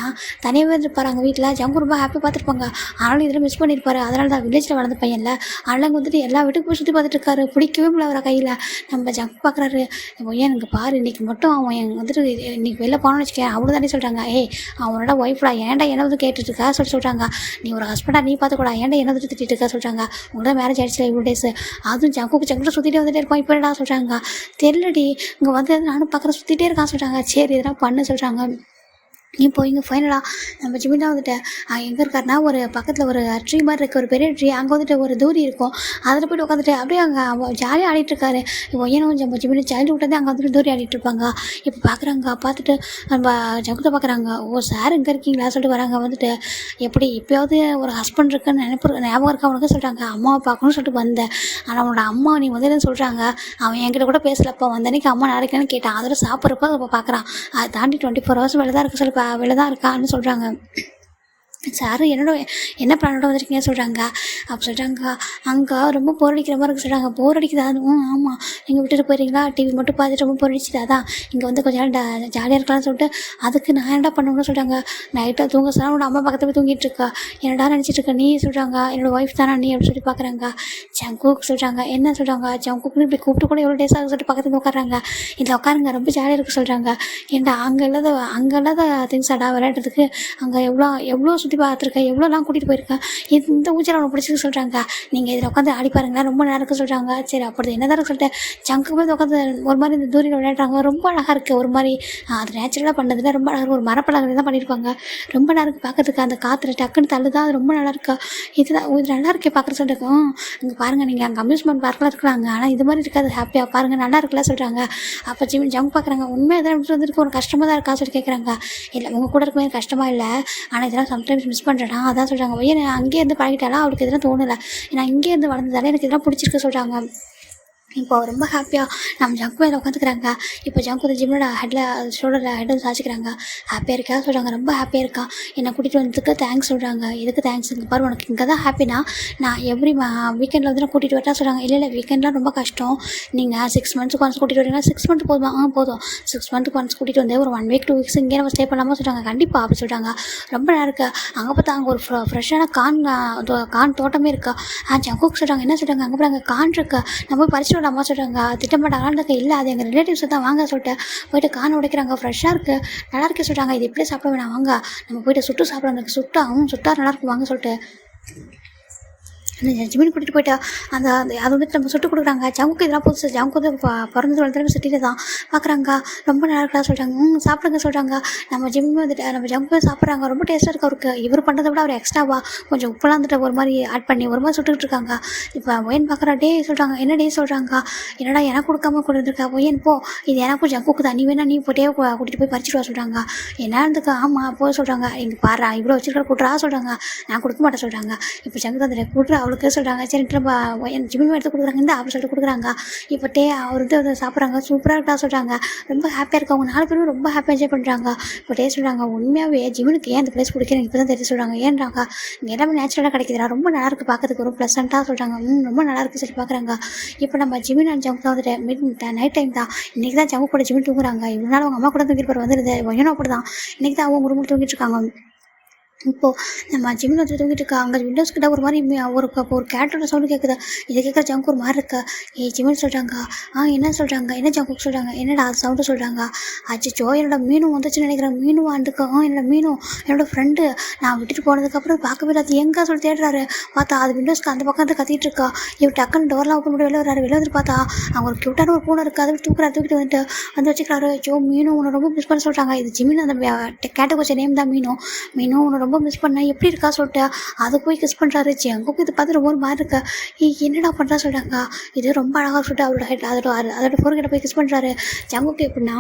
தனியாகவே இருப்பார் அங்கே வீட்டில். ஜங்கு ரொம்ப ஹாப்பி பார்த்துருப்பாங்க. ஆனாலும் இதில் மிஸ் பண்ணியிருப்பாரு. அதனால தான் வில்லேஜில் வளர்ந்த பையன்ல. அதனால் அங்கே வந்துட்டு எல்லா வீட்டுக்கும் போய் சுற்றி பார்த்துட்டு இருக்காரு. பிடிக்கவே முடியல அவரை கையில். நம்ம ஜங்கு பார்க்குறாரு. ஏன் எனக்கு பாரு இன்றைக்கி மட்டும் அவன் வந்துட்டு இன்றைக்கி வெளில போனோன்னு வச்சுக்கேன் அவ்வளோ தானே சொல்கிறாங்க. அவனோட ஒய்ஃப்டா ஏன்டா என்ன வந்து கேட்டுட்டு இருக்கா சொல்கிறாங்க. நீ ஒரு ஹஸ்பண்டாக நீ பார்த்துக்கூடா ஏன்டா என்ன வந்து திட்டிட்டு இருக்கா சொல்கிறாங்க. உங்களோட மேரேஜ் ஆகிடுச்சு இவ்வளோ டேஸ். அதுவும் ஜங்குக்கு சுற்றிட்டே வந்துட்டே இருப்பான் இப்போ என்னடா சொல்கிறாங்க. தெரியலடி இங்கே வந்து நானும் பார்க்குறேன் சுற்றிட்டே இருக்கான்னு சொல்கிறாங்க. சரி இதெல்லாம் பண்ண சொல்கிறாங்க. இப்போ இங்கே ஃபைனலாக நம்ம ஜிமினா வந்துட்டு எங்கே இருக்காருன்னா ஒரு பக்கத்தில் ஒரு ட்ரீ மாதிரி இருக்குது, ஒரு பெரிய ட்ரீ. அங்கே வந்துட்டு ஒரு தூரி இருக்கும். அதில் போய்ட்டு உட்காந்துட்டு அப்படியே அங்கே ஜாலியாக ஆடிட்டுருக்காரு. இப்போ ஏன்னா நம்ம ஜிமினா சைல்டுஹுட்லேருந்து அங்கே வந்துட்டு தூரி ஆடிட்டுருப்பாங்க. இப்போ பார்க்குறாங்க, பார்த்துட்டு நம்ம ஜங்குத்தை பார்க்குறாங்க. ஓ சார் இங்கே இருக்கீங்களா சொல்லிட்டு வராங்க. வந்துட்டு எப்படி இப்போயாவது ஒரு ஹஸ்பண்ட் இருக்குன்னு ஞாபகம் இருக்கா அவனுக்கு சொல்கிறாங்க. அம்மாவை பார்க்கணும்னு சொல்லிட்டு வந்தேன், ஆனால் அவனோட அம்மா நீ வந்துன்னு சொல்கிறாங்க. அவன் என்கிட்ட கூட பேசலப்பா, வந்தன்னைக்கு அம்மா நடக்கணும்னு கேட்டான். அதோட சாப்பிட்றப்ப இப்போ பார்க்குறான். அதை தாண்டி 24 ஹவர்ஸ் வெளில தான் இருக்க சொல்லி வெளில தான் இருக்கான்னு சொல்கிறாங்க. சார் என்ன பிளானோட வந்திருக்கீங்க சொல்கிறாங்க. அப்போ சொல்கிறாங்க, அங்கே ரொம்ப போர் அடிக்கிற மாதிரி இருக்குது சொல்கிறாங்க. போர் அடிக்குதா? ஆமாம், நீங்கள் விட்டுட்டு போயிடுறீங்களா? டிவி மட்டும் பார்த்துட்டு ரொம்ப போர் அடிச்சுது, அதான் இங்கே வந்து கொஞ்சம் நேரம் ஜாலியாக இருக்கலாம்னு சொல்லிட்டு அதுக்கு நான் என்னடா பண்ணணும்னு சொல்கிறாங்க. நைட்டாக தூங்க சொன்னால் உன்னோட அம்மா பக்கத்தில் போய் தூங்கிட்டு இருக்கா, என்னடா நினச்சிட்டு இருக்க நீ சொல்கிறாங்க. என்னோடய ஒய்ஃப் தானே நீ அப்படின்னு சொல்லி பார்க்குறாங்க. ஜங்குக் சொல்கிறாங்க. என்ன சொல்கிறாங்க, ஜங்குக்குன்னு இப்படி கூப்பிட்டு கூட எவ்வளோ டேஸ் ஆகுது சொல்லிட்டு பக்கத்தில் உட்காடுறாங்க. இதில் உட்காருங்க, ரொம்ப ஜாலியாக இருக்குது சொல்கிறாங்க. ஏன்டா அங்கே இல்லாத திங்ஸாடா விளையாடுறதுக்கு, அங்கே எவ்வளோ சுற்றி பார்த்துருக்கேன், எவ்வளோலாம் கூட்டிகிட்டு போயிருக்கேன், இந்த ஊஞ்சல் அவனை பிடிச்சிருக்கு சொல்கிறாங்க. நீங்கள் இதில் உட்காந்து ஆடி பாருங்களேன், ரொம்ப நேரம் இருக்குது சொல்கிறாங்க. சரி அப்படி என்ன தான் சொல்லிட்டு ஜங்கு போய் உட்காந்து ஒரு மாதிரி இந்த தூரியில் விளையாடுறாங்க. ரொம்ப அழகாக இருக்குது, ஒரு மாதிரி அது நேச்சுரலாக பண்ணதில் ரொம்ப அழகாக ஒரு மரப்பலகை தான் பண்ணியிருப்பாங்க. ரொம்ப நல்லா இருக்குது பார்க்கறதுக்கு. அந்த காற்று டக்குன்னு தள்ளுதான், அது ரொம்ப நல்லா இருக்கா. இது நல்லா இருக்கே பார்க்குற சொல்லிட்டு. இங்கே பாருங்கள், நீங்கள் அங்கே அம்யூஸ்மெண்ட் பார்க்கெலாம் இருக்கிறாங்க, ஆனால் இது மாதிரி இருக்காது, ஹாப்பியாக பாருங்கள், நல்லா இருக்குல்ல சொல்கிறாங்க. அப்போ ஜங்கு பார்க்குறாங்க. உண்மையாக எதாவது வந்துருக்கு ஒரு கஷ்டமாக தான் இருக்கா சொல்லி கேட்குறாங்க. இல்லை உங்கள் கூட இருக்கும்போது கஷ்டமாக இல்லை, ஆனால் இதெல்லாம் சம்டைம்ஸ் மிஸ் பண்ணுறேன்னா அதான் சொல்கிறாங்க. பையன் அங்கேயே இருந்து பழகிட்டாலும் அவளுக்கு இதெல்லாம் தோணலை, நான் இங்கேயே இருந்து வளர்ந்ததால எனக்கு இதெல்லாம் பிடிச்சிருக்கு சொல்கிறாங்க. இப்போ ரொம்ப ஹாப்பியாக நம்ம ஜங்கு மேலே உட்காந்துக்கிறாங்க. இப்போ ஜங்கு ஜிம்மோட ஷோல்டரில் ஹெட்டில் சாச்சிக்கிறாங்க. ஹாப்பியாக இருக்கா சொல்கிறாங்க. ரொம்ப ஹாப்பியாக இருக்கா, என்னை கூட்டிகிட்டு வந்ததுக்கு தேங்க்ஸ் சொல்கிறாங்க. எதுக்கு தேங்க்ஸ், இங்கே பாரு உனக்கு இங்கே தான் ஹாப்பினா நான் எவ்ரி வீக்கெண்டில் வந்து நான் கூட்டிகிட்டு வரட்டா சொல்கிறாங்க. இல்லை வீக்கெண்ட்லாம் ரொம்ப கஷ்டம், நீங்கள் 6 மந்த்ஸ்க்கு ஒன்ஸ் கூட்டிகிட்டு வரீங்கன்னா 6 மந்த் போதுமா? போதும், 6 மந்த்துக்கு ஒன்ஸ் கூட்டிகிட்டு வந்து ஒரு 1 வீக் 2 வீக்ஸ் இங்கே நம்ம ஸ்டே பண்ணலாமா சொல்கிறாங்க. கண்டிப்பாக அப்படி சொல்கிறாங்க. ரொம்ப நல்லா இருக்குது. அங்கே பார்த்தா அங்கே ஒரு ஃப்ரெஷ்ஷான கான் தோட்டமே இருக்கா. ஜங்குக்கு சொல்கிறாங்க. என்ன சொல்கிறாங்க, அங்கே போய் அங்கே கான் இருக்கா, நம்ம போய் பறிச்சுட்டு அம்மா சொல்கிறாங்க. திட்டமாட்டாங்க. இல்லை அது எங்கள் ரிலேட்டிவ்ஸ் தான், வாங்க சொல்லிட்டு போய்ட்டு காண உடைக்கிறாங்க. ஃப்ரெஷ்ஷாக இருக்குது, நல்லா இருக்கே சொல்கிறாங்க. இது எப்படி சாப்பிட வேணாம், வாங்க நம்ம போய்ட்டு சுட்டு சாப்பிட்றோம், சுட்டா நல்லாயிருக்கும் வாங்க சொல்லிட்டு அந்த ஜிமின் கூட்டிகிட்டு போயிட்டா. அது வந்துட்டு நம்ம சுட்டு கொடுக்குறாங்க. ஜங்குக்கு இதெல்லாம் புதுசு, ஜங்கு வந்து பிறந்தது வளர்ந்து சிட்டியில் தான் பார்க்குறாங்க. ரொம்ப நல்லா இருக்கா சொல்கிறாங்க. சாப்பிடுங்க சொல்கிறாங்க. நம்ம ஜிம்மி வந்துட்டு நம்ம ஜங்கு சாப்பிட்றாங்க. ரொம்ப டேஸ்ட்டாக இருக்குது அவருக்கு. இவர் பண்ணுறதை விட அவர் எக்ஸ்ட்ராவாக கொஞ்சம் உப்பெல்லாம் வந்துட்டு ஒரு மாதிரி ஆட் பண்ணி ஒரு மாதிரி சுட்டுக்கிட்டு இருக்காங்க. இப்போ ஒயன் பார்க்குறா. டே சொல்கிறாங்க. என்ன டே சொல்கிறாங்க, என்னடா எனக்கு கொடுக்காம கொடுத்துருக்கா ஒயன், போ இது எனக்கும் ஜங்குக்கு தான், நீ வேணா நீ போட்டே கூட்டிகிட்டு போய் பறிச்சுட்டு வா சொல்கிறாங்க. என்ன இருந்துக்கு, ஆமாம் போக சொல்கிறாங்க. இங்கே பாரு இவ்வளோ வச்சுருக்க கூட்டுறா சொல்கிறாங்க. நான் கொடுக்க மாட்டேன் சொல்கிறாங்க. இப்போ ஜங்கு தான் கூட்டுறா அவளுக்கு சொல்கிறாங்க. சரி நம்ம ஜிமின் எடுத்து கொடுக்குறாங்க, இந்த அப்படி சொல்லிட்டு கொடுக்குறாங்க. இப்போ அவர் வந்து அதை சாப்பிட்றாங்க. சூப்பராக இருக்கா சொல்கிறாங்க. ரொம்ப ஹாப்பியாக இருக்கா. அவங்க 4 பேரும் ரொம்ப ஹாப்பியாக என்ஜாய் பண்ணுறாங்க. இப்போ சொல்கிறாங்க, உண்மையாகவே ஜிமினுக்கு ஏன் அந்த பிளேஸ் பிடிக்கிறேன் இப்போ தான் தெரிஞ்சு சொல்கிறாங்க. ஏன்றாங்க இங்கே எல்லாமே நேச்சுரலாக கிடைக்குதுடா, ரொம்ப நல்லா இருக்குது பார்க்கறதுக்கு, ஒரு ப்ளசண்ட்டாக சொல்கிறாங்க. ரொம்ப நல்லா இருக்குது சொல்லி பார்க்குறாங்க. இப்போ நம்ம ஜிமின் அண்ட் ஜங்கு தான் வந்துட்டு நைட் டைம் தான். இன்றைக்கி தான் ஜங்கு கூட ஜிமின் தூங்குறாங்க. இவ்வளோ நாள் அவங்க அம்மா கூட தூங்கிட்டு போகிற வந்துடுது. ஒய்யனும் அப்படி தான், இன்றைக்கி தான் அவங்க ரூமில் தூங்கிட்டு இருக்காங்க. இப்போது நம்ம ஜிம்மில் வந்து தூங்கிட்டு இருக்கா. அங்கே விண்டோஸ் கிட்ட ஒரு மாதிரி ஒரு கேட்டோட சவுண்டு கேட்குது. இதை கேட்குற ஜங்கு ஒரு மாதிரி இருக்கா. ஜிம்மின்னு சொல்கிறாங்க. என்ன சொல்கிறாங்க, என்ன ஜங்குக்கு சொல்கிறாங்க, என்னடா சவுண்டு சொல்கிறாங்க. அச்சோ என்னோட மீனும் வந்துச்சுன்னு நினைக்கிறேன். மீனும் வந்துக்கு. என்னோட மீனும் என்னோட ஃப்ரெண்டு நான் விட்டுட்டு போனதுக்கப்புறம் பார்க்கவே இல்லை, அது எங்கே சொல்லி தேடுறாரு. பார்த்தா அது விண்டோஸ்க்கு அந்த பக்கம் வந்து கத்திட்டு இருக்கா. இவர் டக்குன்னு டோர்லாம் ஓப்பன் பண்ணி வெளில வராரு. வெளில வந்து பார்த்தா அங்கே ஒரு க்யூட்டான ஒரு பூனை இருக்குது. அதை தூக்கிட்டு வந்து வச்சுக்கிறாரு. மீனும் உன்னை ரொம்ப மிஸ் பண்ண சொல்கிறாங்க. இது ஜிம்மின் அந்த கேட்ட வச்ச நேம் தான் மீனும் உன்னை ரொம்ப மிஸ் பண்ண, எப்படி இருக்கா சொல்லிட்டு அதை போய் கிஸ் பண்ணுறாரு. ஜங்குக்கு இது பார்த்து ரொம்ப ஒரு மாதிரி இருக்கா. என்னடா பண்ணுறா சொல்கிறாங்க. இது ரொம்ப அழகாக சொல்லிட்டு அதோட ஃபோர்கிட்ட போய் கிஸ் பண்ணுறாரு. ஜங்குக்கு எப்படின்னா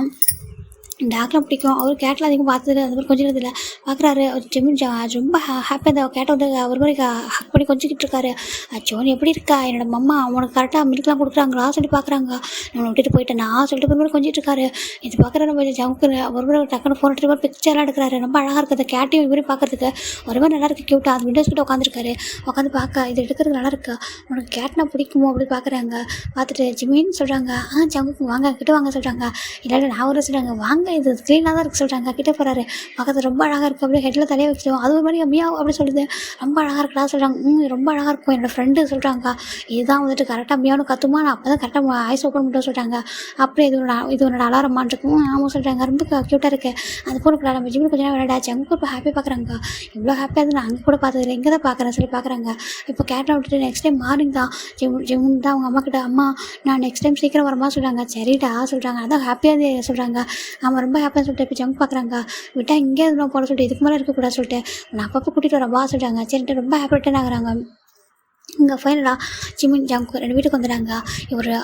டாக்லாம் பிடிக்கும். அவர் கேட்டில் அதிகம் பார்த்தது அந்த மாதிரி கொஞ்சம் இதில் பார்க்குறாரு. ஜிமின் ரொம்ப ஹாப்பியாக அந்த கேட்டை வந்து ஒரு மாதிரி ஹக் பண்ணி கொஞ்சிக்கிட்டு இருக்காரு. அச்சோன்னு எப்படி இருக்கா, என்னோட மம்மா அவனுக்கு கரெக்டாக மில்க்லாம் கொடுக்குறாங்களா சொல்லி பார்க்குறாங்க. நம்மளை விட்டுட்டு போயிட்டேன் நான் சொல்லிட்டு ஒரு மாதிரி கொஞ்சிட்டு இருக்காரு. இது பார்க்குற நம்ம ஜங்குக்கு ஒரு மாதிரி டக்குன்னு ஃபோன் எடுத்து பிக்சர்லாம் எடுக்கிறாரு. ரொம்ப அழகாக இருக்குது. அந்த கேட்டையும் இவரே பார்க்கறதுக்கு ஒரு மாதிரி நல்லா இருக்குது, க்யூட்டாக. அது விண்டோஸ் கிட்ட உட்காந்துருக்காரு. உட்காந்து பார்க்க இது எடுக்கிறது நல்லா இருக்கா, உனக்கு கேட்னா பிடிக்குமோ அப்படி பார்க்குறாங்க. பார்த்துட்டு ஜிமின்னு சொல்கிறாங்க. ஜங்குக்கு வாங்க கிட்ட வாங்க சொல்கிறாங்க. இல்லை நான் ஒரு சொல்கிறாங்க வாங்க, இது க்ளீனாக தான் இருக்குது சொல்கிறாங்க. கிட்டே போகிறாரு. பக்கத்தில் ரொம்ப அழகாக இருக்குது. அப்படியே ஹெட்டில் தலையை வச்சிடும். அது ஒரு மாதிரி மியா அப்படி சொல்லுது. ரொம்ப அழகாக இருக்கா சொல்கிறாங்க. ரொம்ப அழகாக இருக்கும். என்னோடய ஃப்ரெண்டு சொல்கிறாங்க. இதுதான் வந்துட்டு கரெக்டாக மியானு கற்றுமா, நான் அப்போ தான் கரெக்டாக ஐஸ் ஓப்பன் பண்ணிட்டு சொல்கிறாங்க. அப்படியே இது உன்னோட அலாரமான் இருக்கும். ஆமாம் சொல்கிறாங்க. ரொம்ப க்யூட்டாக இருக்குது. அந்த பொண்ணு நம்ம ஜிம்மில் கொஞ்சம் நேரம் விளையாடாச்சு. அங்கே இப்போ ஹாப்பியாக பார்க்குறாங்க. இவ்வளோ ஹாப்பியாக இருந்து நான் அங்கே கூட பார்த்ததில்லை, இங்கே தான் பார்க்குறேன் சொல்லி பார்க்குறாங்க. இப்போ கேட்டை விட்டுட்டு நெக்ஸ்ட் டைம் மார்னிங் தான் ஜிம் தான் அவங்க அம்மா கிட்ட, அம்மா நான் நெக்ஸ்ட் டைம் சீக்கிரம் வரமா சொல்கிறாங்க. சரிடா சொல்கிறாங்க. அதான் ஹாப்பியாக சொல்கிறாங்க. ஆமாம் அவங்க ரொம்ப ஹாப்பியாக சொல்லிட்டு இப்போ ஜங்க் பார்க்குறாங்க. விட்டால் இங்கே எதுவும் போட சொல்லிட்டு இதுக்கு மேலே இருக்கக்கூடாது சொல்லிட்டு நான் அப்பப்போ கூட்டிகிட்டு வரேன் வா சொல்லிட்டாங்க. சரின்ட்டு ரொம்ப ஹாப்பி ரிட்டர்ன் ஆகுறாங்க. இங்கே ஃபைனலாக ஜிமின் ஜங்கு 2 வீட்டுக்கு வந்துடுறாங்க.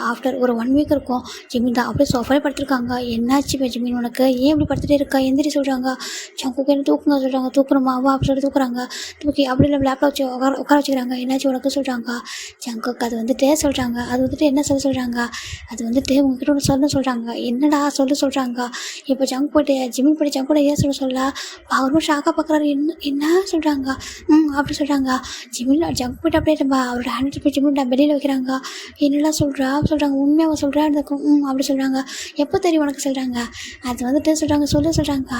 ஆஃப்டர் ஒரு 1 வீக் இருக்கும். ஜிமின் தான் அப்படியே சோஃபாலே படுத்துருக்காங்க. என்னாச்சு இப்போ ஜிமின் உனக்கு ஏன் இப்படி படுத்துகிட்டே இருக்கா எந்திரி சொல்கிறாங்க. ஜங்குக்கு என்ன தூக்குங்க சொல்கிறாங்க. தூக்கணுமா வா அப்படி சொல்லி தூக்குறாங்க. தூக்கி அப்படி இல்லை லேப்பில் வச்சு உட்கார வச்சுக்கிறாங்க. என்னாச்சு உனக்கு சொல்கிறாங்க. ஜங்குக்கு அது வந்துட்டு சொல்கிறாங்க. அது வந்துட்டு என்ன சொல்கிறாங்க. அது வந்துட்டு உங்ககிட்ட ஒன்று சொல்ல சொல்கிறாங்க. என்னடா சொல்கிறாங்க. இப்போ ஜங்க் போய்ட்டு ஜிமின் போய்ட்டு ஜங்கோட ஏன் சொல்ல அவரும் ஷாக்காக பார்க்குறாரு. என்ன சொல்கிறாங்க. அப்படி சொல்கிறாங்க. ஜிமின் ஜங்க் போய்ட்டு அப்படியே அவரோட ஹேண்ட் போய் ஜிமின் வெளியில் வைக்கிறாங்க. என்னெல்லாம் சொல்கிறாங்க உண்மையாக சொல்கிறா இருக்கும். அப்படி சொல்கிறாங்க. எப்போ தெரியும் உனக்கு சொல்கிறாங்க. அது வந்துட்டு சொல்கிறாங்க சொல்கிறாங்க.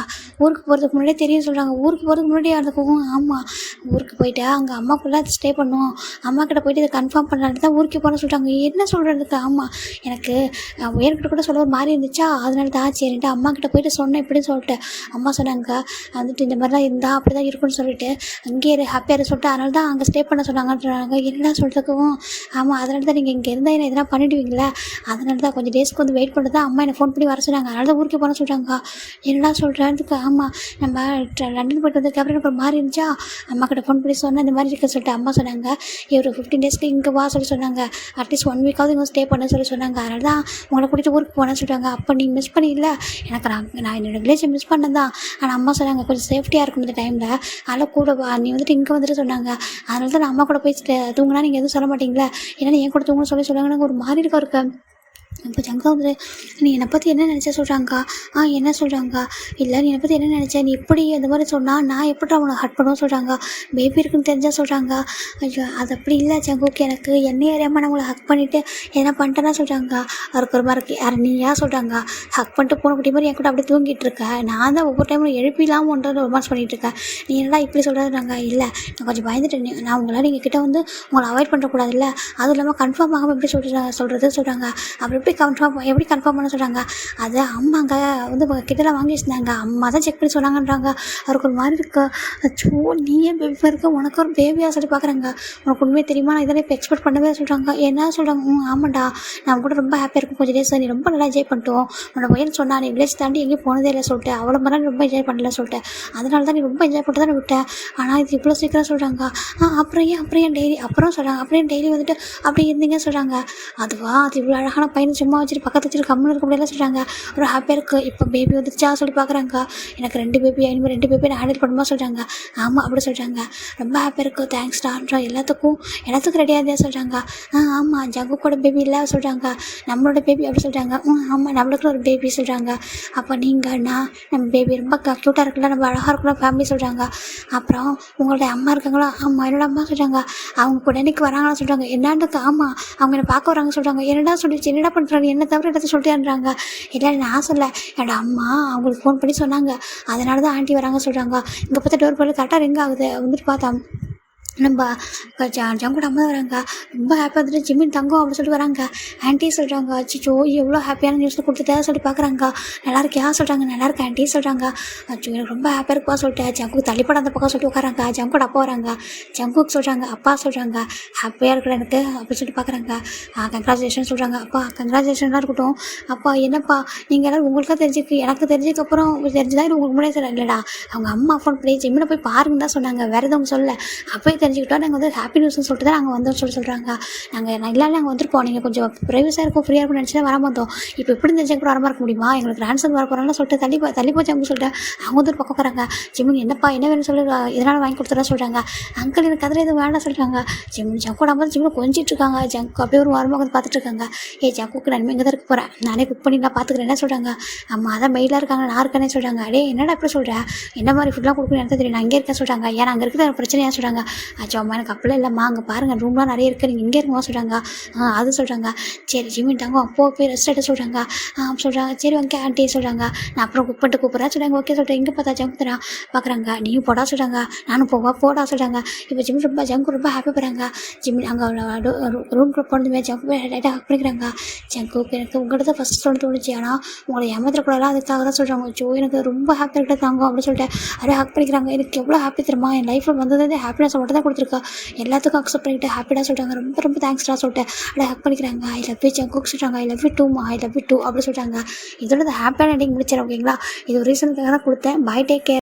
ஊருக்கு போகிறதுக்கு முன்னாடியே தெரியும் சொல்கிறாங்க. ஊருக்கு போகிறதுக்கு முன்னாடியே இருக்கும். ஆமாம் ஊருக்கு போயிட்டு அங்கே அம்மாக்குள்ளே அது ஸ்டே பண்ணும். அம்மா கிட்ட போயிட்டு இதை கன்ஃபார்ம் பண்ணலான்னு தான் ஊருக்கு போகணும்னு சொல்கிறாங்க. என்ன சொல்கிறதுக்கு. ஆமாம் எனக்கு உயர்கிட்ட கூட சொல்ல ஒரு மாதிரி இருந்துச்சா அதனால தான் சரின்ட்டு அம்மா கிட்ட போயிட்டு சொன்னேன் இப்படின்னு சொல்லிட்டு அம்மா சொன்னாங்க. வந்துட்டு இந்த மாதிரிலாம் இருந்தால் அப்படி தான் இருக்குன்னு சொல்லிட்டு அங்கேயே ஹாப்பியாக சொல்லிட்டு அதனால தான் அங்கே ஸ்டே பண்ண சொன்னாங்கன்றாங்க. என்னடா சொல்கிறதுக்கும். ஆமாம் அதனால தான் நீங்கள் இங்கே இருந்தால் என்ன எதனா பண்ணிவிடுவீங்களா அதனால தான் கொஞ்சம் டேஸ்க்கு வந்து வெயிட் பண்ணுறது தான் அம்மா என்னை ஃபோன் பண்ணி வர சொன்னாங்க. அதனால தான் ஊருக்கு போன சொல்கிறாங்க. என்னடா சொல்கிறதுக்கு. ஆமாம் நம்ம லண்டன் போய்ட்டு வந்ததுக்கப்புறம் எனக்கு ஒரு மாதிரி இருந்துச்சா அம்மா கிட்ட ஃபோன் பண்ணி சொன்னேன் இந்த மாதிரி இருக்க சொல்லிட்டு அம்மா சொன்னாங்க. ஒரு 15 டேஸ்க்கு இங்கே வா சொன்னாங்க. அட்லீஸ்ட் 1 வீக்காவது இங்கே ஸ்டே பண்ண சொன்னாங்க. அதனால தான் உங்களை கூட்டிகிட்டு ஊருக்கு போனேன்னு சொல்லிட்டாங்க. அப்போ நீங்கள் மிஸ் பண்ணிடல எனக்கு நான் என்னோடய வில்லேஜை மிஸ் பண்ணேன் தான். ஆனால் அம்மா சொன்னாங்க கொஞ்சம் சேஃப்டியாக இருக்கும் இந்த டைமில் அதனால் கூட நீ வந்துட்டு இங்கே வந்துட்டு சொன்னாங்க. அதனால தான் நான் அம்மா கூட போய் தூங்கினா நீங்கள் எதுவும் சொல்ல மாட்டீங்களா ஏன்னா என் கூட தூங்கன்னு சொல்லுவாங்க. ஒரு மாதிரி இருக்கா இப்போ ஜங்கா வந்துட்டு நீ என்னை பற்றி என்ன நினச்ச சொல்கிறாங்க. என்ன சொல்கிறாங்க. இல்லை நீ என்னை பற்றி என்ன நினச்ச நீ இப்படி இந்த மாதிரி சொன்னால் நான் எப்படி அவனை ஹர்ட் பண்ணுவோம் சொல்கிறாங்க. பேபி இருக்குன்னு தெரிஞ்சால் சொல்கிறாங்க. ஐயோ அது அப்படி இல்லை ஜங்குக்கு எனக்கு என்னையே அறியாமல் நான் உங்களை ஹக் பண்ணிவிட்டு என்ன பண்ணிட்டேன்னா சொல்கிறாங்க. அவருக்கு ஒரு மாதிரி யார் நீயா சொல்கிறாங்க. ஹக் பண்ணிட்டு போன குட்டி மாதிரி என் கூட அப்படியே தூங்கிட்டு இருக்க நான் தான் ஒவ்வொரு டைமும் எழுப்பிலாமல் ஒன்றது ரொமான்ஸ் பண்ணிகிட்டு இருக்கேன். நீ என்னடா இப்படி சொல்கிறாங்க. இல்லை நான் கொஞ்சம் பயந்துட்டேன் நான் உங்களால் நீங்கள் கிட்டே வந்து உங்களை அவாய்ட் பண்ணக்கூடாதுல்ல அதுவும் இல்லாமல் கன்ஃபார்ம் ஆகாமல் எப்படி சொல்கிறது அப்படி எப்படி கன்ஃபார்ம் பண்ண சொல்கிறாங்க. அது அம்மாங்க வந்து கிட்டலாம் வாங்கி வச்சுருந்தாங்க. அம்மா தான் செக் பண்ணி சொன்னாங்கன்றாங்க. அவருக்கு ஒரு மாதிரி இருக்கு. அச்சோ நீயே பேபியாக இருக்க உனக்கு ஒரு பேபியாக சொல்லி பார்க்குறாங்க. உனக்கு உண்மையே தெரியுமா நான் இதெல்லாம் இப்போ எக்ஸ்பெக்ட் பண்ணவே சொல்கிறாங்க. என்ன சொல்கிறாங்க. ஆமாண்டா நான் கூட ரொம்ப ஹாப்பியாக இருக்கும் கொஞ்சம் டேஸ் நீ ரொம்ப நல்லா என்ஜாய் பண்ணிட்டோம் உன்னோட பையன் சொன்னா நீ வில்லேஜ் தாண்டி எங்கேயும் போனதே இல்லை சொல்லிட்டு அவ்வளோ மாதிரி ரொம்ப என்ஜாய் பண்ணல சொல்லிட்டு அதனால தான் நீ ரொம்ப என்ஜாய் பண்ணிட்டு தான் விட்டேன். ஆனால் இது இவ்வளோ சீக்கிரம் சொல்கிறாங்க. அப்புறம் ஏன் டெய்லி அப்புறம் சொல்கிறாங்க அப்புறம் டெய்லி வந்துட்டு அப்படி இருந்தீங்க சொல்கிறாங்க. அதுவா அது இவ்வளோ அழகான பையனை சும்மா வச்சுட்டு பக்கத்து வச்சுட்டு கம்முன்னு இருக்க முடியல சொல்கிறாங்க. ஒரு ஹாப்பியாக இருக்குது. இப்போ பேபி வந்துச்சா சொல்லி பார்க்குறாங்க. எனக்கு 2 பேபி இனிமேல் 2 பேபி நான் ஹேண்டில் பண்ணுமா சொல்கிறாங்க. ஆமாம் அப்படி சொல்கிறாங்க. ரொம்ப ஹாப்பியாக இருக்குது தேங்க்ஸ்டான்ற எல்லாத்துக்கும் ரெடியாக இருந்தா சொல்கிறாங்க. ஆமாம் ஜங்கு கூட பேபி இல்லை சொல்கிறாங்க. நம்மளோட பேபி அப்படி சொல்கிறாங்க. ஆமாம் நம்மளுக்கு ஒரு பேபி சொல்கிறாங்க. அப்போ நீங்கன்னா நம்ம பேபி ரொம்ப க்யூட்டாக இருக்குல்ல நம்ம அழகாக இருக்கலாம் ஃபேமிலி சொல்கிறாங்க. அப்புறம் உங்களோட அம்மா இருக்காங்களா. ஆமாம் என்னோட அம்மா சொல்கிறாங்க. அவங்க கூட இன்னைக்கு வராங்களா சொல்கிறாங்க. என்னான்றது ஆமாம் அவங்க என்னை பார்க்க வராங்க சொல்கிறாங்க. என்னடா சொல்லிச்சு என்னடா பண்ணுறாங்க என்ன தவிர எல்லாத்தையும் சொல்லிட்டேன்றாங்க. இல்லை நான் சொல்ல என்னோட அம்மா அவங்களுக்கு ஃபோன் பண்ணி சொன்னாங்க. அதனால தான் ஆண்டி வராங்க சொல்கிறாங்க. இங்கே பார்த்தா டோர் பண்ணி கரெக்டாக ரிங் ஆகுது வந்துட்டு பார்த்தா நம்ம ஜங்கோட அம்மா வராங்க. ரொம்ப ஹாப்பியாக வந்துட்டு ஜிமின் தங்கம் அப்படின்னு சொல்லிட்டு வராங்க. ஆண்டி சொல்கிறாங்க. அச்சோ எவ்வளோ ஹாப்பியான நியூஸில் கொடுத்துட்டா சொல்லி பார்க்குறாங்க. நல்லா இருக்கியா சொல்கிறாங்க. நல்லா இருக்கு ஆண்டி சொல்கிறாங்க. அச்சோ எனக்கு ரொம்ப ஹாப்பியாக இருக்குப்பா சொல்லிட்டு ஜங்குக்கு தள்ளிப்பட அந்த பக்கம் சொல்லிட்டு உட்காராங்க. ஜங்கோட அப்பா வராங்க. ஜங்குக்கு சொல்கிறாங்க அப்பா சொல்கிறாங்க ஹாப்பியாக இருக்கிற எனக்கு அப்படின்னு சொல்லிட்டு பார்க்குறாங்க. கங்க்ராச்சுலேஷன் சொல்கிறாங்க. அப்பா கங்க்ராச்சுலேஷனாக இருக்கட்டும். அப்பா என்னப்பா நீங்கள் எல்லோரும் உங்களுக்காக தெரிஞ்சுக்கு எனக்கு தெரிஞ்சதுக்கப்புறம் தெரிஞ்சுதான் இது உங்களுக்கு முன்னாடி சொல்ல இல்லைடா அவங்க அம்மா ஃபோன் பண்ணி ஜிம்மில் போய் பாருங்க தான் சொன்னாங்க. வேறு எதுவும் சொல்ல அப்போயே தெரிஞ்சுக்கிட்டோம். நாங்கள் வந்து ஹாப்பி நியூஸ்னு சொல்லிட்டு தான் நாங்கள் வந்தோம்னு சொல்கிறாங்க. நாங்கள் வந்திருப்போம். நீங்கள் கொஞ்சம் ப்ரைவஸாக இருக்கும் ஃப்ரீயாக இருக்கும்னு நினச்சி தான் வர மாட்டோம். இப்போ எப்படி தெரிஞ்சா கூட வரமா இருக்க முடியுமா எங்களுக்கு ட்ரான்ஸ்ஃபர் வர போகிறான்னு சொல்லிட்டு தள்ளி போச்சு அப்படின்னு சொல்லிட்டு அவங்க வந்து பக்கம் போகிறாங்க. ஜிம்மின் என்னப்பா என்ன வேணும்னு சொல்லி இதனால் வாங்கி கொடுத்துறா சொல்கிறாங்க. அங்கிள் எனக்கு அதில் எதுவும் வேண்டாம் சொல்கிறாங்க. ஜங்கோட அம்மா ஜிம்மில் கொஞ்சிட்டு இருக்காங்க. ஜங்கு அப்படியே ஒரு வாரமாக வந்து பார்த்துட்டு இருக்காங்க. ஜங்குக்கு நான் இங்கே தான் இருக்க போகிறேன் நானே குக் பண்ணி நான் பார்த்துக்கிறேன் என்ன சொல்கிறாங்க. அம்மா அதான் மெயிலாக இருக்காங்க நான் இருக்கேனே சொல்கிறாங்க. என்னடா எப்படி சொல்கிறேன் என்ன மாதிரி ஃபுட்லாம் கொடுக்கணும் எனக்கு தெரியும் நான் அங்கே இருக்கேன் சொல்கிறாங்க. ஏன்னா அங்கே இருக்கிற பிரச்சனையாக சொல்கிறாங்க. அச்சோ அம்மா எனக்கு அப்படிலாம் இல்லைம்மா அங்கே பாருங்கள் ரூம்லாம் நிறைய இருக்குது நீங்கள் இங்கே இருக்குமா சொல்கிறாங்க. அது சொல்கிறாங்க. சரி ஜிமின் தாங்க அப்போ போய் ரெஸ்ட் எடுத்து சொல்கிறாங்க. சொல்கிறாங்க சரி ஓகே ஆண்டி சொல்கிறாங்க. நான் அப்புறம் குக் பண்ணிட்டு கூப்பிட்றேன் சொல்கிறாங்க. ஓகே சொல்கிறேன் இங்கே பார்த்தா ஜங்கு தரா பார்க்குறாங்க. நீயும் போடா சொல்கிறாங்க. நானும் போடா சொல்கிறாங்க. இப்போ ஜங்கு ரொம்ப ஹாப்பி போகிறாங்க. ஜிமின் அங்கே ரூம்குள்ளே போனதுமே ஜங்கு லைட்டாக ஹக் பண்ணிக்கிறாங்க. ஜங்கு எனக்கு உங்கள்கிட்ட தான் ஃபஸ்ட் சொல்ல தோணுச்சு. ஆனால் உங்களை ஏமாத்திரக்கூடாது அதுக்காக தான் சொல்கிறாங்க. ஜோ எனக்கு ரொம்ப ஹாப்பியாக தாங்க அப்படின்னு சொல்லிட்டு அப்படியே ஹக் பண்ணிக்கிறாங்க. எனக்கு எவ்வளோ ஹாப்பி தெரியுமா என் லைஃப்பில் வந்ததே ஹாப்பினஸ் மட்டும் தான் கொடுத்துருக்கா. எல்லாத்துக்கும் அக்செப்ட் பண்ணிவிட்டு ஹாப்பியாக சொல்லிட்டாங்க. ரொம்ப ரொம்ப தேங்க்ஸ்டா சொல்லிட்டேன். அப்படியே ஹக் பண்ணிக்கிறாங்க. ஐ லவ் யூ ஜங்குக் சொல்லிட்டாங்க. ஐ லவ் யூ டூமா, ஐ லவ் யூ டூ அப்படி சொல்லிட்டாங்க. இதோட ஹாப்பியான எண்டிங் முடிச்சிடறேன். ஓகேங்களா? இது ஒரு ரீசனுக்காக தான் கொடுத்தேன். Bye, take care.